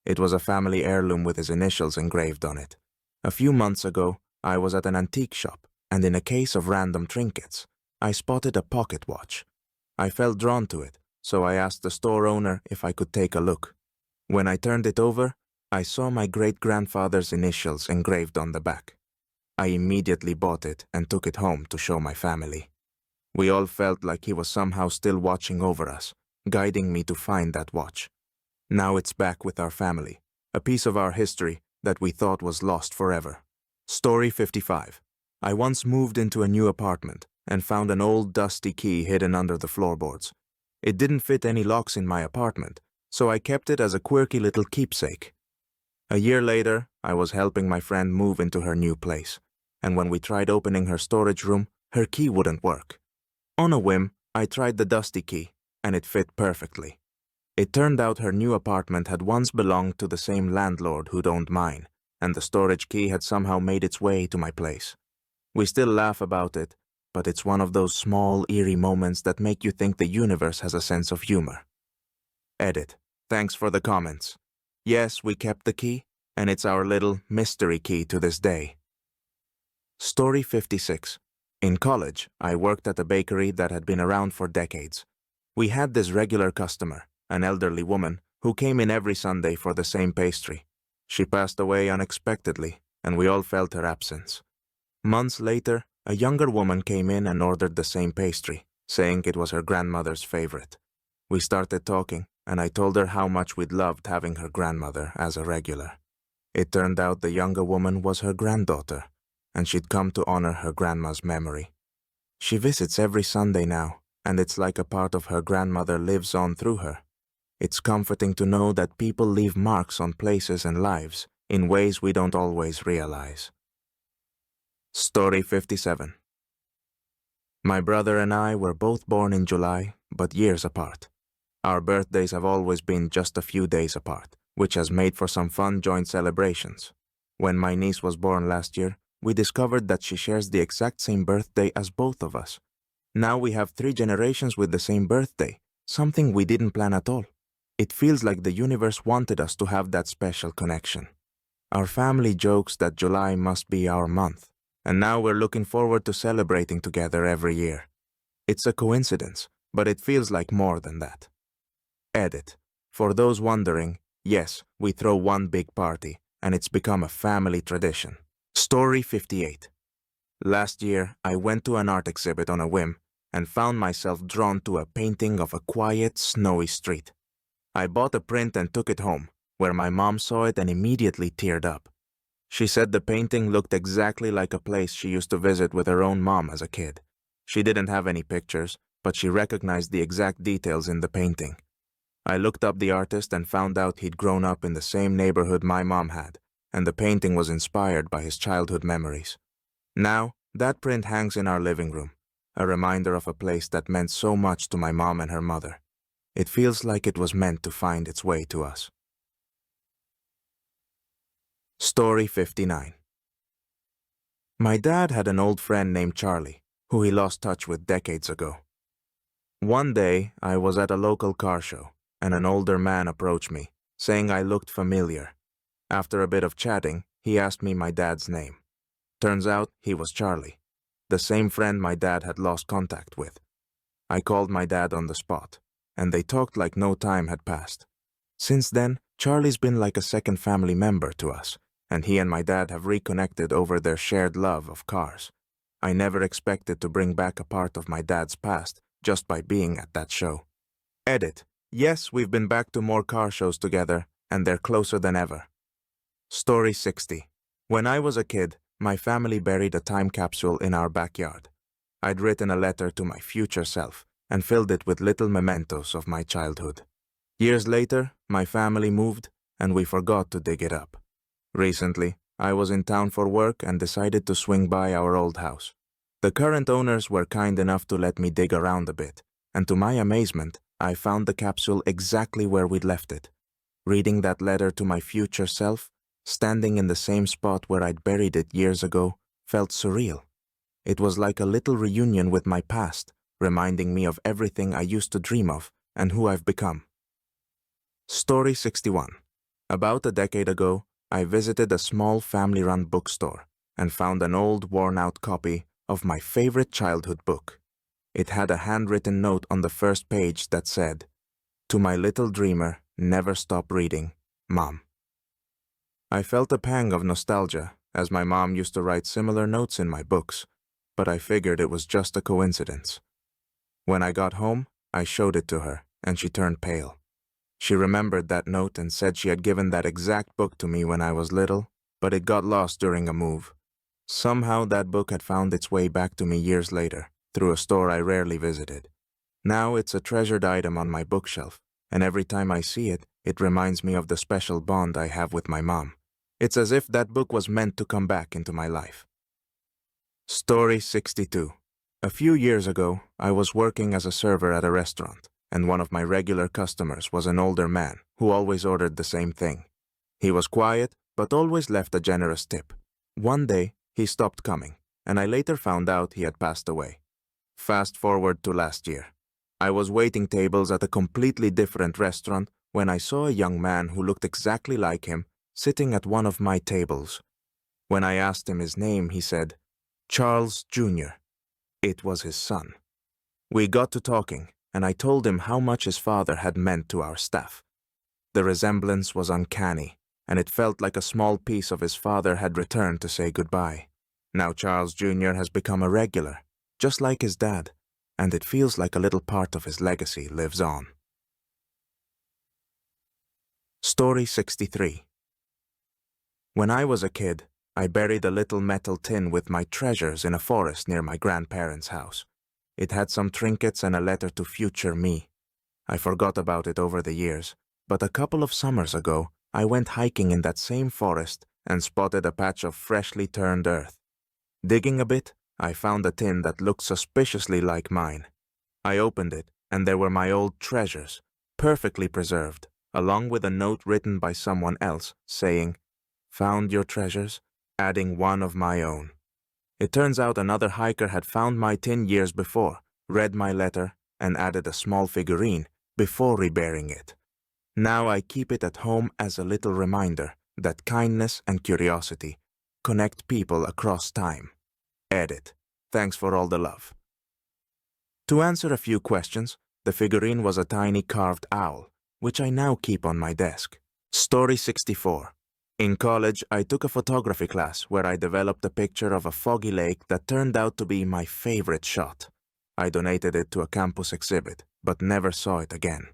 It was a family heirloom with his initials engraved on it. A few months ago, I was at an antique shop, and in a case of random trinkets, I spotted a pocket watch. I felt drawn to it, so I asked the store owner if I could take a look. When I turned it over, I saw my great-grandfather's initials engraved on the back. I immediately bought it and took it home to show my family. We all felt like he was somehow still watching over us, guiding me to find that watch. Now it's back with our family, a piece of our history that we thought was lost forever. Story 55. I once moved into a new apartment and found an old dusty key hidden under the floorboards. It didn't fit any locks in my apartment, so I kept it as a quirky little keepsake. A year later, I was helping my friend move into her new place, and when we tried opening her storage room, her key wouldn't work. On a whim, I tried the dusty key, and it fit perfectly. It turned out her new apartment had once belonged to the same landlord who'd owned mine, and the storage key had somehow made its way to my place. We still laugh about it, but it's one of those small, eerie moments that make you think the universe has a sense of humor. Edit. Thanks for the comments. Yes, we kept the key, and it's our little mystery key to this day. Story 56. In college, I worked at a bakery that had been around for decades. We had this regular customer, an elderly woman, who came in every Sunday for the same pastry. She passed away unexpectedly, and we all felt her absence. Months later, a younger woman came in and ordered the same pastry, saying it was her grandmother's favorite. We started talking, and I told her how much we'd loved having her grandmother as a regular. It turned out the younger woman was her granddaughter, and she'd come to honor her grandma's memory. She visits every Sunday now, and it's like a part of her grandmother lives on through her. It's comforting to know that people leave marks on places and lives in ways we don't always realize. Story 57. My brother and I were both born in July, but years apart. Our birthdays have always been just a few days apart, which has made for some fun joint celebrations. When my niece was born last year, we discovered that she shares the exact same birthday as both of us. Now we have 3 generations with the same birthday, something we didn't plan at all. It feels like the universe wanted us to have that special connection. Our family jokes that July must be our month, and now we're looking forward to celebrating together every year. It's a coincidence, but it feels like more than that. Edit. For those wondering, yes, we throw one big party, and it's become a family tradition. Story 58. Last year, I went to an art exhibit on a whim and found myself drawn to a painting of a quiet, snowy street. I bought a print and took it home, where my mom saw it and immediately teared up. She said the painting looked exactly like a place she used to visit with her own mom as a kid. She didn't have any pictures, but she recognized the exact details in the painting. I looked up the artist and found out he'd grown up in the same neighborhood my mom had, and the painting was inspired by his childhood memories. Now, that print hangs in our living room, a reminder of a place that meant so much to my mom and her mother. It feels like it was meant to find its way to us. Story 59. My dad had an old friend named Charlie, who he lost touch with decades ago. One day, I was at a local car show, and an older man approached me, saying I looked familiar. After a bit of chatting, he asked me my dad's name. Turns out he was Charlie, the same friend my dad had lost contact with. I called my dad on the spot, and they talked like no time had passed. Since then, Charlie's been like a second family member to us, and he and my dad have reconnected over their shared love of cars. I never expected to bring back a part of my dad's past just by being at that show. Edit. Yes, we've been back to more car shows together, and they're closer than ever. Story 60. When I was a kid, my family buried a time capsule in our backyard. I'd written a letter to my future self and filled it with little mementos of my childhood. Years later, my family moved, and we forgot to dig it up. Recently, I was in town for work and decided to swing by our old house. The current owners were kind enough to let me dig around a bit, and to my amazement, I found the capsule exactly where we'd left it. Reading that letter to my future self, standing in the same spot where I'd buried it years ago, felt surreal. It was like a little reunion with my past, reminding me of everything I used to dream of and who I've become. Story 61. About a decade ago, I visited a small family-run bookstore and found an old, worn-out copy of my favorite childhood book. It had a handwritten note on the first page that said, "To my little dreamer, never stop reading, Mom." I felt a pang of nostalgia, as my mom used to write similar notes in my books, but I figured it was just a coincidence. When I got home, I showed it to her, and she turned pale. She remembered that note and said she had given that exact book to me when I was little, but it got lost during a move. Somehow that book had found its way back to me years later, through a store I rarely visited. Now it's a treasured item on my bookshelf, and every time I see it, it reminds me of the special bond I have with my mom. It's as if that book was meant to come back into my life. Story 62. A few years ago, I was working as a server at a restaurant, and one of my regular customers was an older man who always ordered the same thing. He was quiet, but always left a generous tip. One day, he stopped coming, and I later found out he had passed away. Fast forward to last year. I was waiting tables at a completely different restaurant when I saw a young man who looked exactly like him sitting at one of my tables. When I asked him his name, he said, "Charles Jr." It was his son. We got to talking, and I told him how much his father had meant to our staff. The resemblance was uncanny, and it felt like a small piece of his father had returned to say goodbye. Now Charles Jr. has become a regular, just like his dad, and it feels like a little part of his legacy lives on. Story 63. When I was a kid, I buried a little metal tin with my treasures in a forest near my grandparents' house. It had some trinkets and a letter to future me. I forgot about it over the years, but a couple of summers ago, I went hiking in that same forest and spotted a patch of freshly turned earth. Digging a bit, I found a tin that looked suspiciously like mine. I opened it, and there were my old treasures, perfectly preserved, along with a note written by someone else saying, "Found your treasures, adding one of my own." It turns out another hiker had found my tin years before, read my letter, and added a small figurine before reburying it. Now I keep it at home as a little reminder that kindness and curiosity connect people across time. Edit. Thanks for all the love. To answer a few questions, the figurine was a tiny carved owl, which I now keep on my desk. Story 64. In college, I took a photography class where I developed a picture of a foggy lake that turned out to be my favorite shot. I donated it to a campus exhibit, but never saw it again.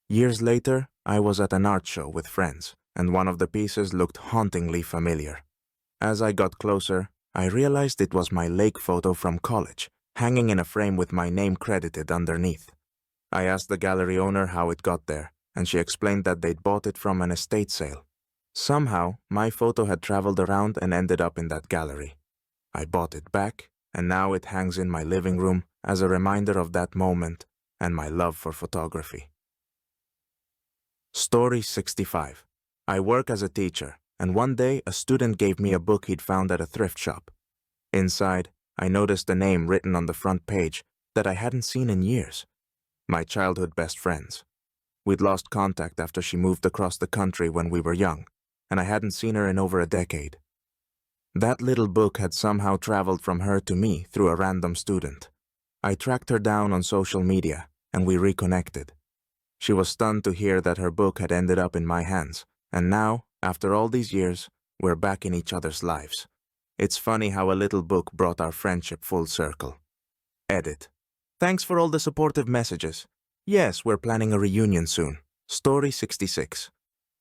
Years later, I was at an art show with friends, and one of the pieces looked hauntingly familiar. As I got closer, I realized it was my lake photo from college, hanging in a frame with my name credited underneath. I asked the gallery owner how it got there, and she explained that they'd bought it from an estate sale. Somehow, my photo had traveled around and ended up in that gallery. I bought it back, and now it hangs in my living room as a reminder of that moment and my love for photography. Story 65. I work as a teacher, and one day a student gave me a book he'd found at a thrift shop. Inside, I noticed a name written on the front page that I hadn't seen in years. My childhood best friends. We'd lost contact after she moved across the country when we were young, and I hadn't seen her in over a decade. That little book had somehow traveled from her to me through a random student. I tracked her down on social media, and we reconnected. She was stunned to hear that her book had ended up in my hands, and now, after all these years, we're back in each other's lives. It's funny how a little book brought our friendship full circle. Edit. Thanks for all the supportive messages. Yes, we're planning a reunion soon. Story 66.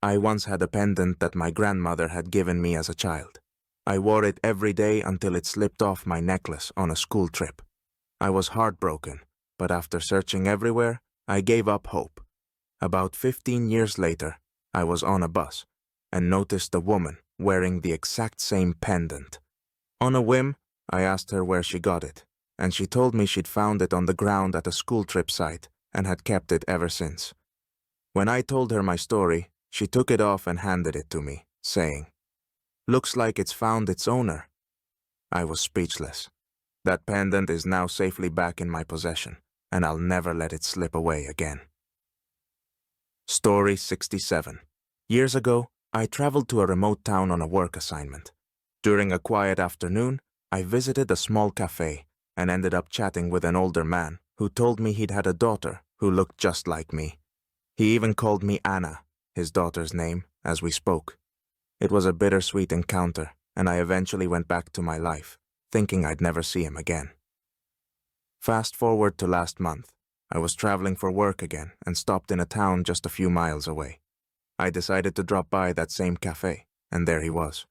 I once had a pendant that my grandmother had given me as a child. I wore it every day until it slipped off my necklace on a school trip. I was heartbroken, but after searching everywhere, I gave up hope. About 15 years later, I was on a bus and noticed a woman wearing the exact same pendant. On a whim, I asked her where she got it, and she told me she'd found it on the ground at a school trip site and had kept it ever since. When I told her my story, she took it off and handed it to me, saying, "Looks like it's found its owner." I was speechless. That pendant is now safely back in my possession, and I'll never let it slip away again. Story 67. Years ago, I traveled to a remote town on a work assignment. During a quiet afternoon, I visited a small cafe and ended up chatting with an older man who told me he'd had a daughter who looked just like me. He even called me Anna, his daughter's name, as we spoke. It was a bittersweet encounter, and I eventually went back to my life, thinking I'd never see him again. Fast forward to last month. I was traveling for work again and stopped in a town just a few miles away. I decided to drop by that same cafe, and there he was.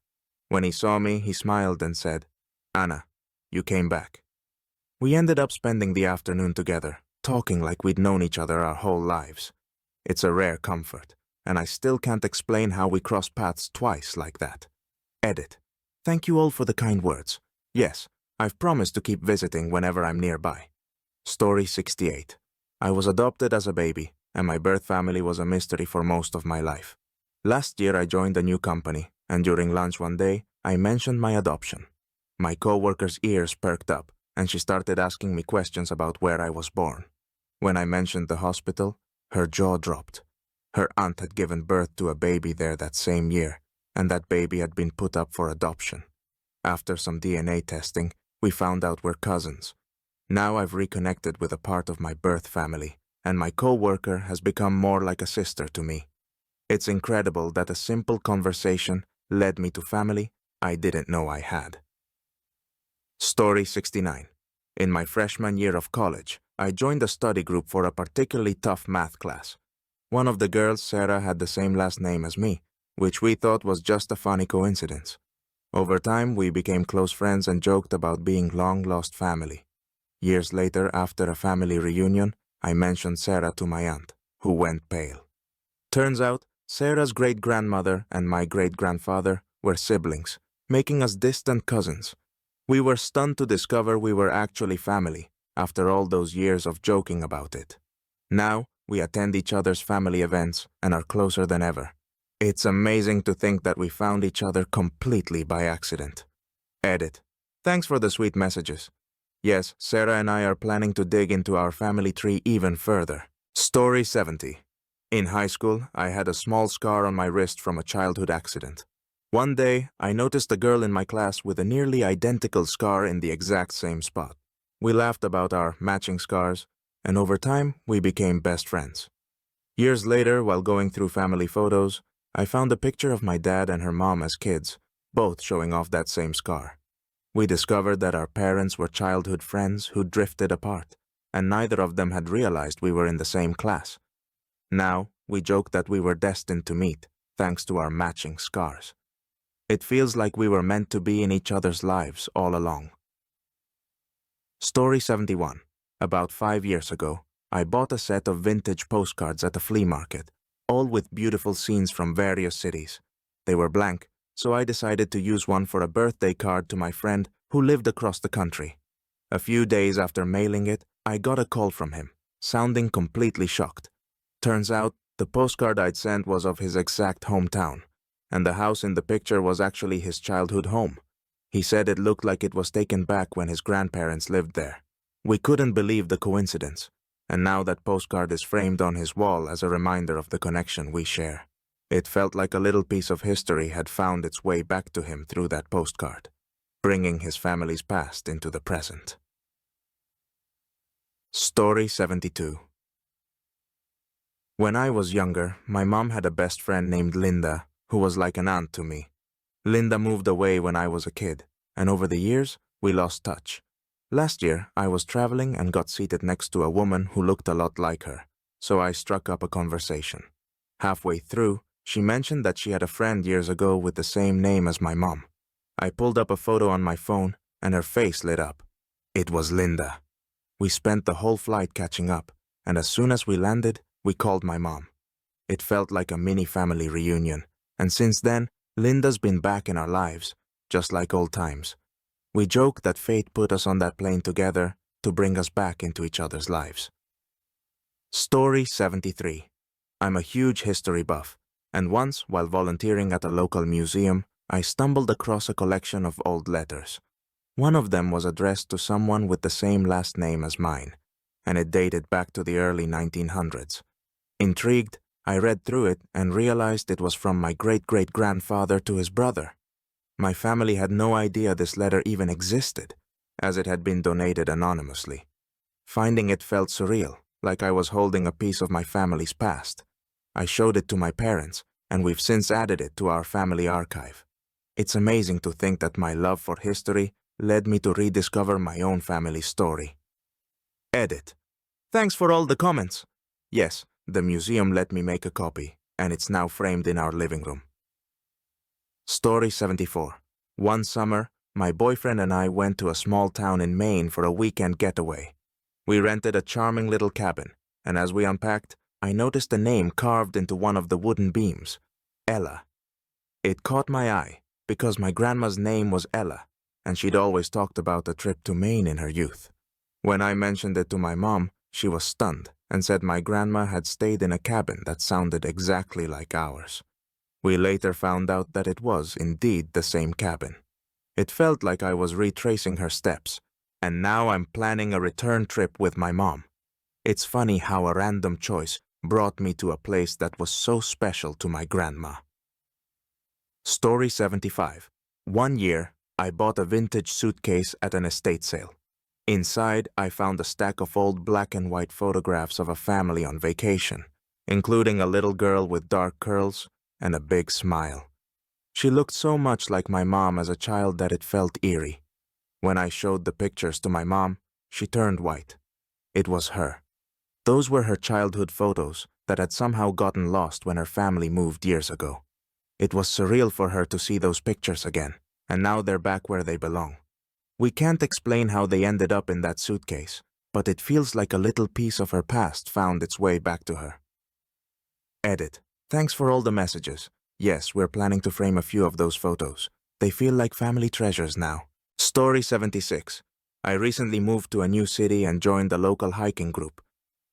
When he saw me, he smiled and said, "Anna, you came back." We ended up spending the afternoon together, talking like we'd known each other our whole lives. It's a rare comfort, and I still can't explain how we crossed paths twice like that. Edit. Thank you all for the kind words. Yes, I've promised to keep visiting whenever I'm nearby. Story 68. I was adopted as a baby, and my birth family was a mystery for most of my life. Last year I joined a new company, and during lunch one day, I mentioned my adoption. My coworker's ears perked up, and she started asking me questions about where I was born. When I mentioned the hospital, her jaw dropped. Her aunt had given birth to a baby there that same year, and that baby had been put up for adoption. After some DNA testing, we found out we're cousins. Now I've reconnected with a part of my birth family, and my coworker has become more like a sister to me. It's incredible that a simple conversation led me to family I didn't know I had. Story 69. In my freshman year of college, I joined a study group for a particularly tough math class. One of the girls, Sarah, had the same last name as me, which we thought was just a funny coincidence. Over time, we became close friends and joked about being long-lost family. Years later, after a family reunion, I mentioned Sarah to my aunt, who went pale. Turns out, Sarah's great-grandmother and my great-grandfather were siblings, making us distant cousins. We were stunned to discover we were actually family, after all those years of joking about it. Now, we attend each other's family events and are closer than ever. It's amazing to think that we found each other completely by accident. Edit. Thanks for the sweet messages. Yes, Sarah and I are planning to dig into our family tree even further. Story 70. In high school, I had a small scar on my wrist from a childhood accident. One day, I noticed a girl in my class with a nearly identical scar in the exact same spot. We laughed about our matching scars, and over time, we became best friends. Years later, while going through family photos, I found a picture of my dad and her mom as kids, both showing off that same scar. We discovered that our parents were childhood friends who drifted apart, and neither of them had realized we were in the same class. Now, we joke that we were destined to meet, thanks to our matching scars. It feels like we were meant to be in each other's lives all along. Story 71. About 5 years ago, I bought a set of vintage postcards at a flea market, all with beautiful scenes from various cities. They were blank, so I decided to use one for a birthday card to my friend who lived across the country. A few days after mailing it, I got a call from him, sounding completely shocked. Turns out, the postcard I'd sent was of his exact hometown, and the house in the picture was actually his childhood home. He said it looked like it was taken back when his grandparents lived there. We couldn't believe the coincidence, and now that postcard is framed on his wall as a reminder of the connection we share. It felt like a little piece of history had found its way back to him through that postcard, bringing his family's past into the present. Story 72. When I was younger, my mom had a best friend named Linda, who was like an aunt to me. Linda moved away when I was a kid, and over the years, we lost touch. Last year, I was traveling and got seated next to a woman who looked a lot like her, so I struck up a conversation. Halfway through, she mentioned that she had a friend years ago with the same name as my mom. I pulled up a photo on my phone, and her face lit up. It was Linda. We spent the whole flight catching up, and as soon as we landed, we called my mom. It felt like a mini family reunion, and since then, Linda's been back in our lives, just like old times. We joke that fate put us on that plane together to bring us back into each other's lives. Story 73. I'm a huge history buff, and once, while volunteering at a local museum, I stumbled across a collection of old letters. One of them was addressed to someone with the same last name as mine, and it dated back to the early 1900s. Intrigued, I read through it and realized it was from my great-great-grandfather to his brother. My family had no idea this letter even existed, as it had been donated anonymously. Finding it felt surreal, like I was holding a piece of my family's past. I showed it to my parents, and we've since added it to our family archive. It's amazing to think that my love for history led me to rediscover my own family's story. Edit. Thanks for all the comments. Yes, the museum let me make a copy, and it's now framed in our living room. Story 74. One summer, my boyfriend and I went to a small town in Maine for a weekend getaway. We rented a charming little cabin, and as we unpacked, I noticed a name carved into one of the wooden beams. Ella. It caught my eye, because my grandma's name was Ella, and she'd always talked about a trip to Maine in her youth. When I mentioned it to my mom, she was stunned and said my grandma had stayed in a cabin that sounded exactly like ours. We later found out that it was indeed the same cabin. It felt like I was retracing her steps, and now I'm planning a return trip with my mom. It's funny how a random choice brought me to a place that was so special to my grandma. Story 75. One year, I bought a vintage suitcase at an estate sale. Inside, I found a stack of old black and white photographs of a family on vacation, including a little girl with dark curls and a big smile. She looked so much like my mom as a child that it felt eerie. When I showed the pictures to my mom, she turned white. It was her. Those were her childhood photos that had somehow gotten lost when her family moved years ago. It was surreal for her to see those pictures again, and now they're back where they belong. We can't explain how they ended up in that suitcase, but it feels like a little piece of her past found its way back to her. Edit. Thanks for all the messages. Yes, we're planning to frame a few of those photos. They feel like family treasures now. Story 76. I recently moved to a new city and joined a local hiking group.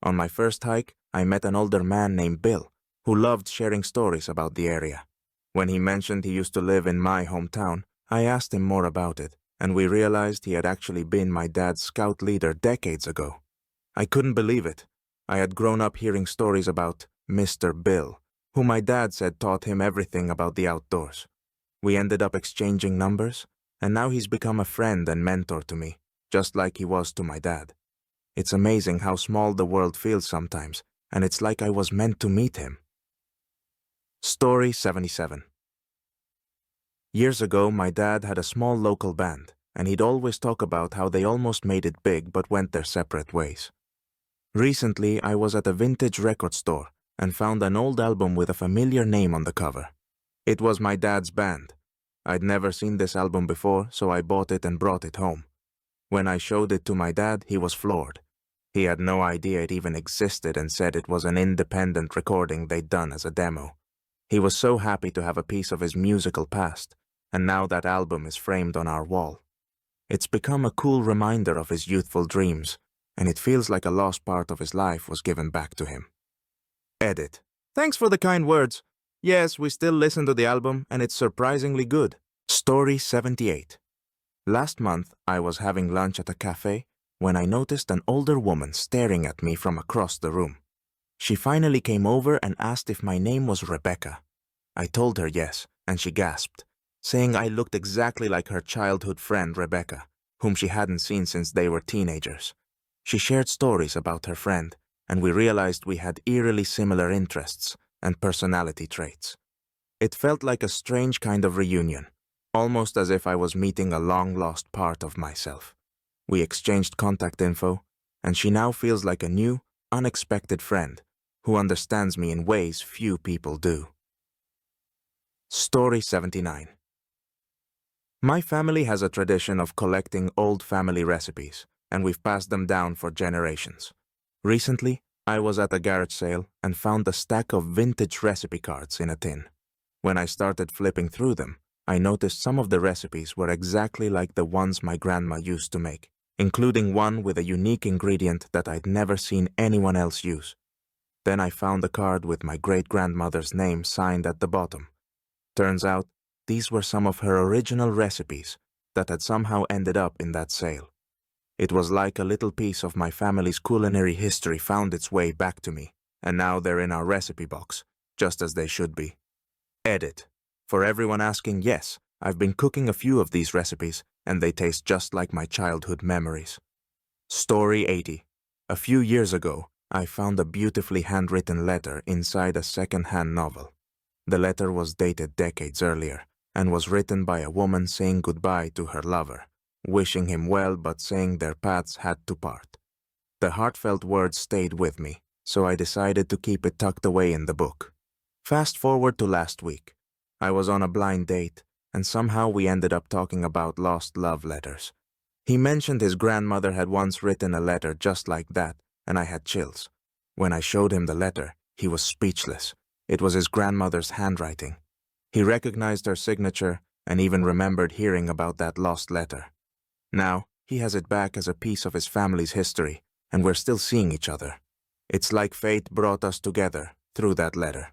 On my first hike, I met an older man named Bill, who loved sharing stories about the area. When he mentioned he used to live in my hometown, I asked him more about it, and we realized he had actually been my dad's scout leader decades ago. I couldn't believe it. I had grown up hearing stories about Mr. Bill, who my dad said taught him everything about the outdoors. We ended up exchanging numbers, and now he's become a friend and mentor to me, just like he was to my dad. It's amazing how small the world feels sometimes, and it's like I was meant to meet him. Story 77. Years ago, my dad had a small local band, and he'd always talk about how they almost made it big but went their separate ways. Recently, I was at a vintage record store and found an old album with a familiar name on the cover. It was my dad's band. I'd never seen this album before, so I bought it and brought it home. When I showed it to my dad, he was floored. He had no idea it even existed and said it was an independent recording they'd done as a demo. He was so happy to have a piece of his musical past, and now that album is framed on our wall. It's become a cool reminder of his youthful dreams, and it feels like a lost part of his life was given back to him. Edit. Thanks for the kind words. Yes, we still listen to the album, and it's surprisingly good. Story 78. Last month, I was having lunch at a cafe when I noticed an older woman staring at me from across the room. She finally came over and asked if my name was Rebecca. I told her yes, and she gasped, saying I looked exactly like her childhood friend Rebecca, whom she hadn't seen since they were teenagers. She shared stories about her friend, and we realized we had eerily similar interests and personality traits. It felt like a strange kind of reunion, almost as if I was meeting a long-lost part of myself. We exchanged contact info, and she now feels like a new, unexpected friend who understands me in ways few people do. Story 79. My family has a tradition of collecting old family recipes, and we've passed them down for generations. Recently, I was at a garage sale and found a stack of vintage recipe cards in a tin. When I started flipping through them, I noticed some of the recipes were exactly like the ones my grandma used to make, including one with a unique ingredient that I'd never seen anyone else use. Then I found a card with my great-grandmother's name signed at the bottom. Turns out, these were some of her original recipes that had somehow ended up in that sale. It was like a little piece of my family's culinary history found its way back to me, and now they're in our recipe box, just as they should be. Edit. For everyone asking, yes, I've been cooking a few of these recipes, and they taste just like my childhood memories. Story 80. A few years ago, I found a beautifully handwritten letter inside a second-hand novel. The letter was dated decades earlier, and was written by a woman saying goodbye to her lover, wishing him well but saying their paths had to part. The heartfelt words stayed with me, so I decided to keep it tucked away in the book. Fast forward to last week. I was on a blind date, and somehow we ended up talking about lost love letters. He mentioned his grandmother had once written a letter just like that, and I had chills. When I showed him the letter, he was speechless. It was his grandmother's handwriting. He recognized her signature and even remembered hearing about that lost letter. Now, he has it back as a piece of his family's history, and we're still seeing each other. It's like fate brought us together through that letter.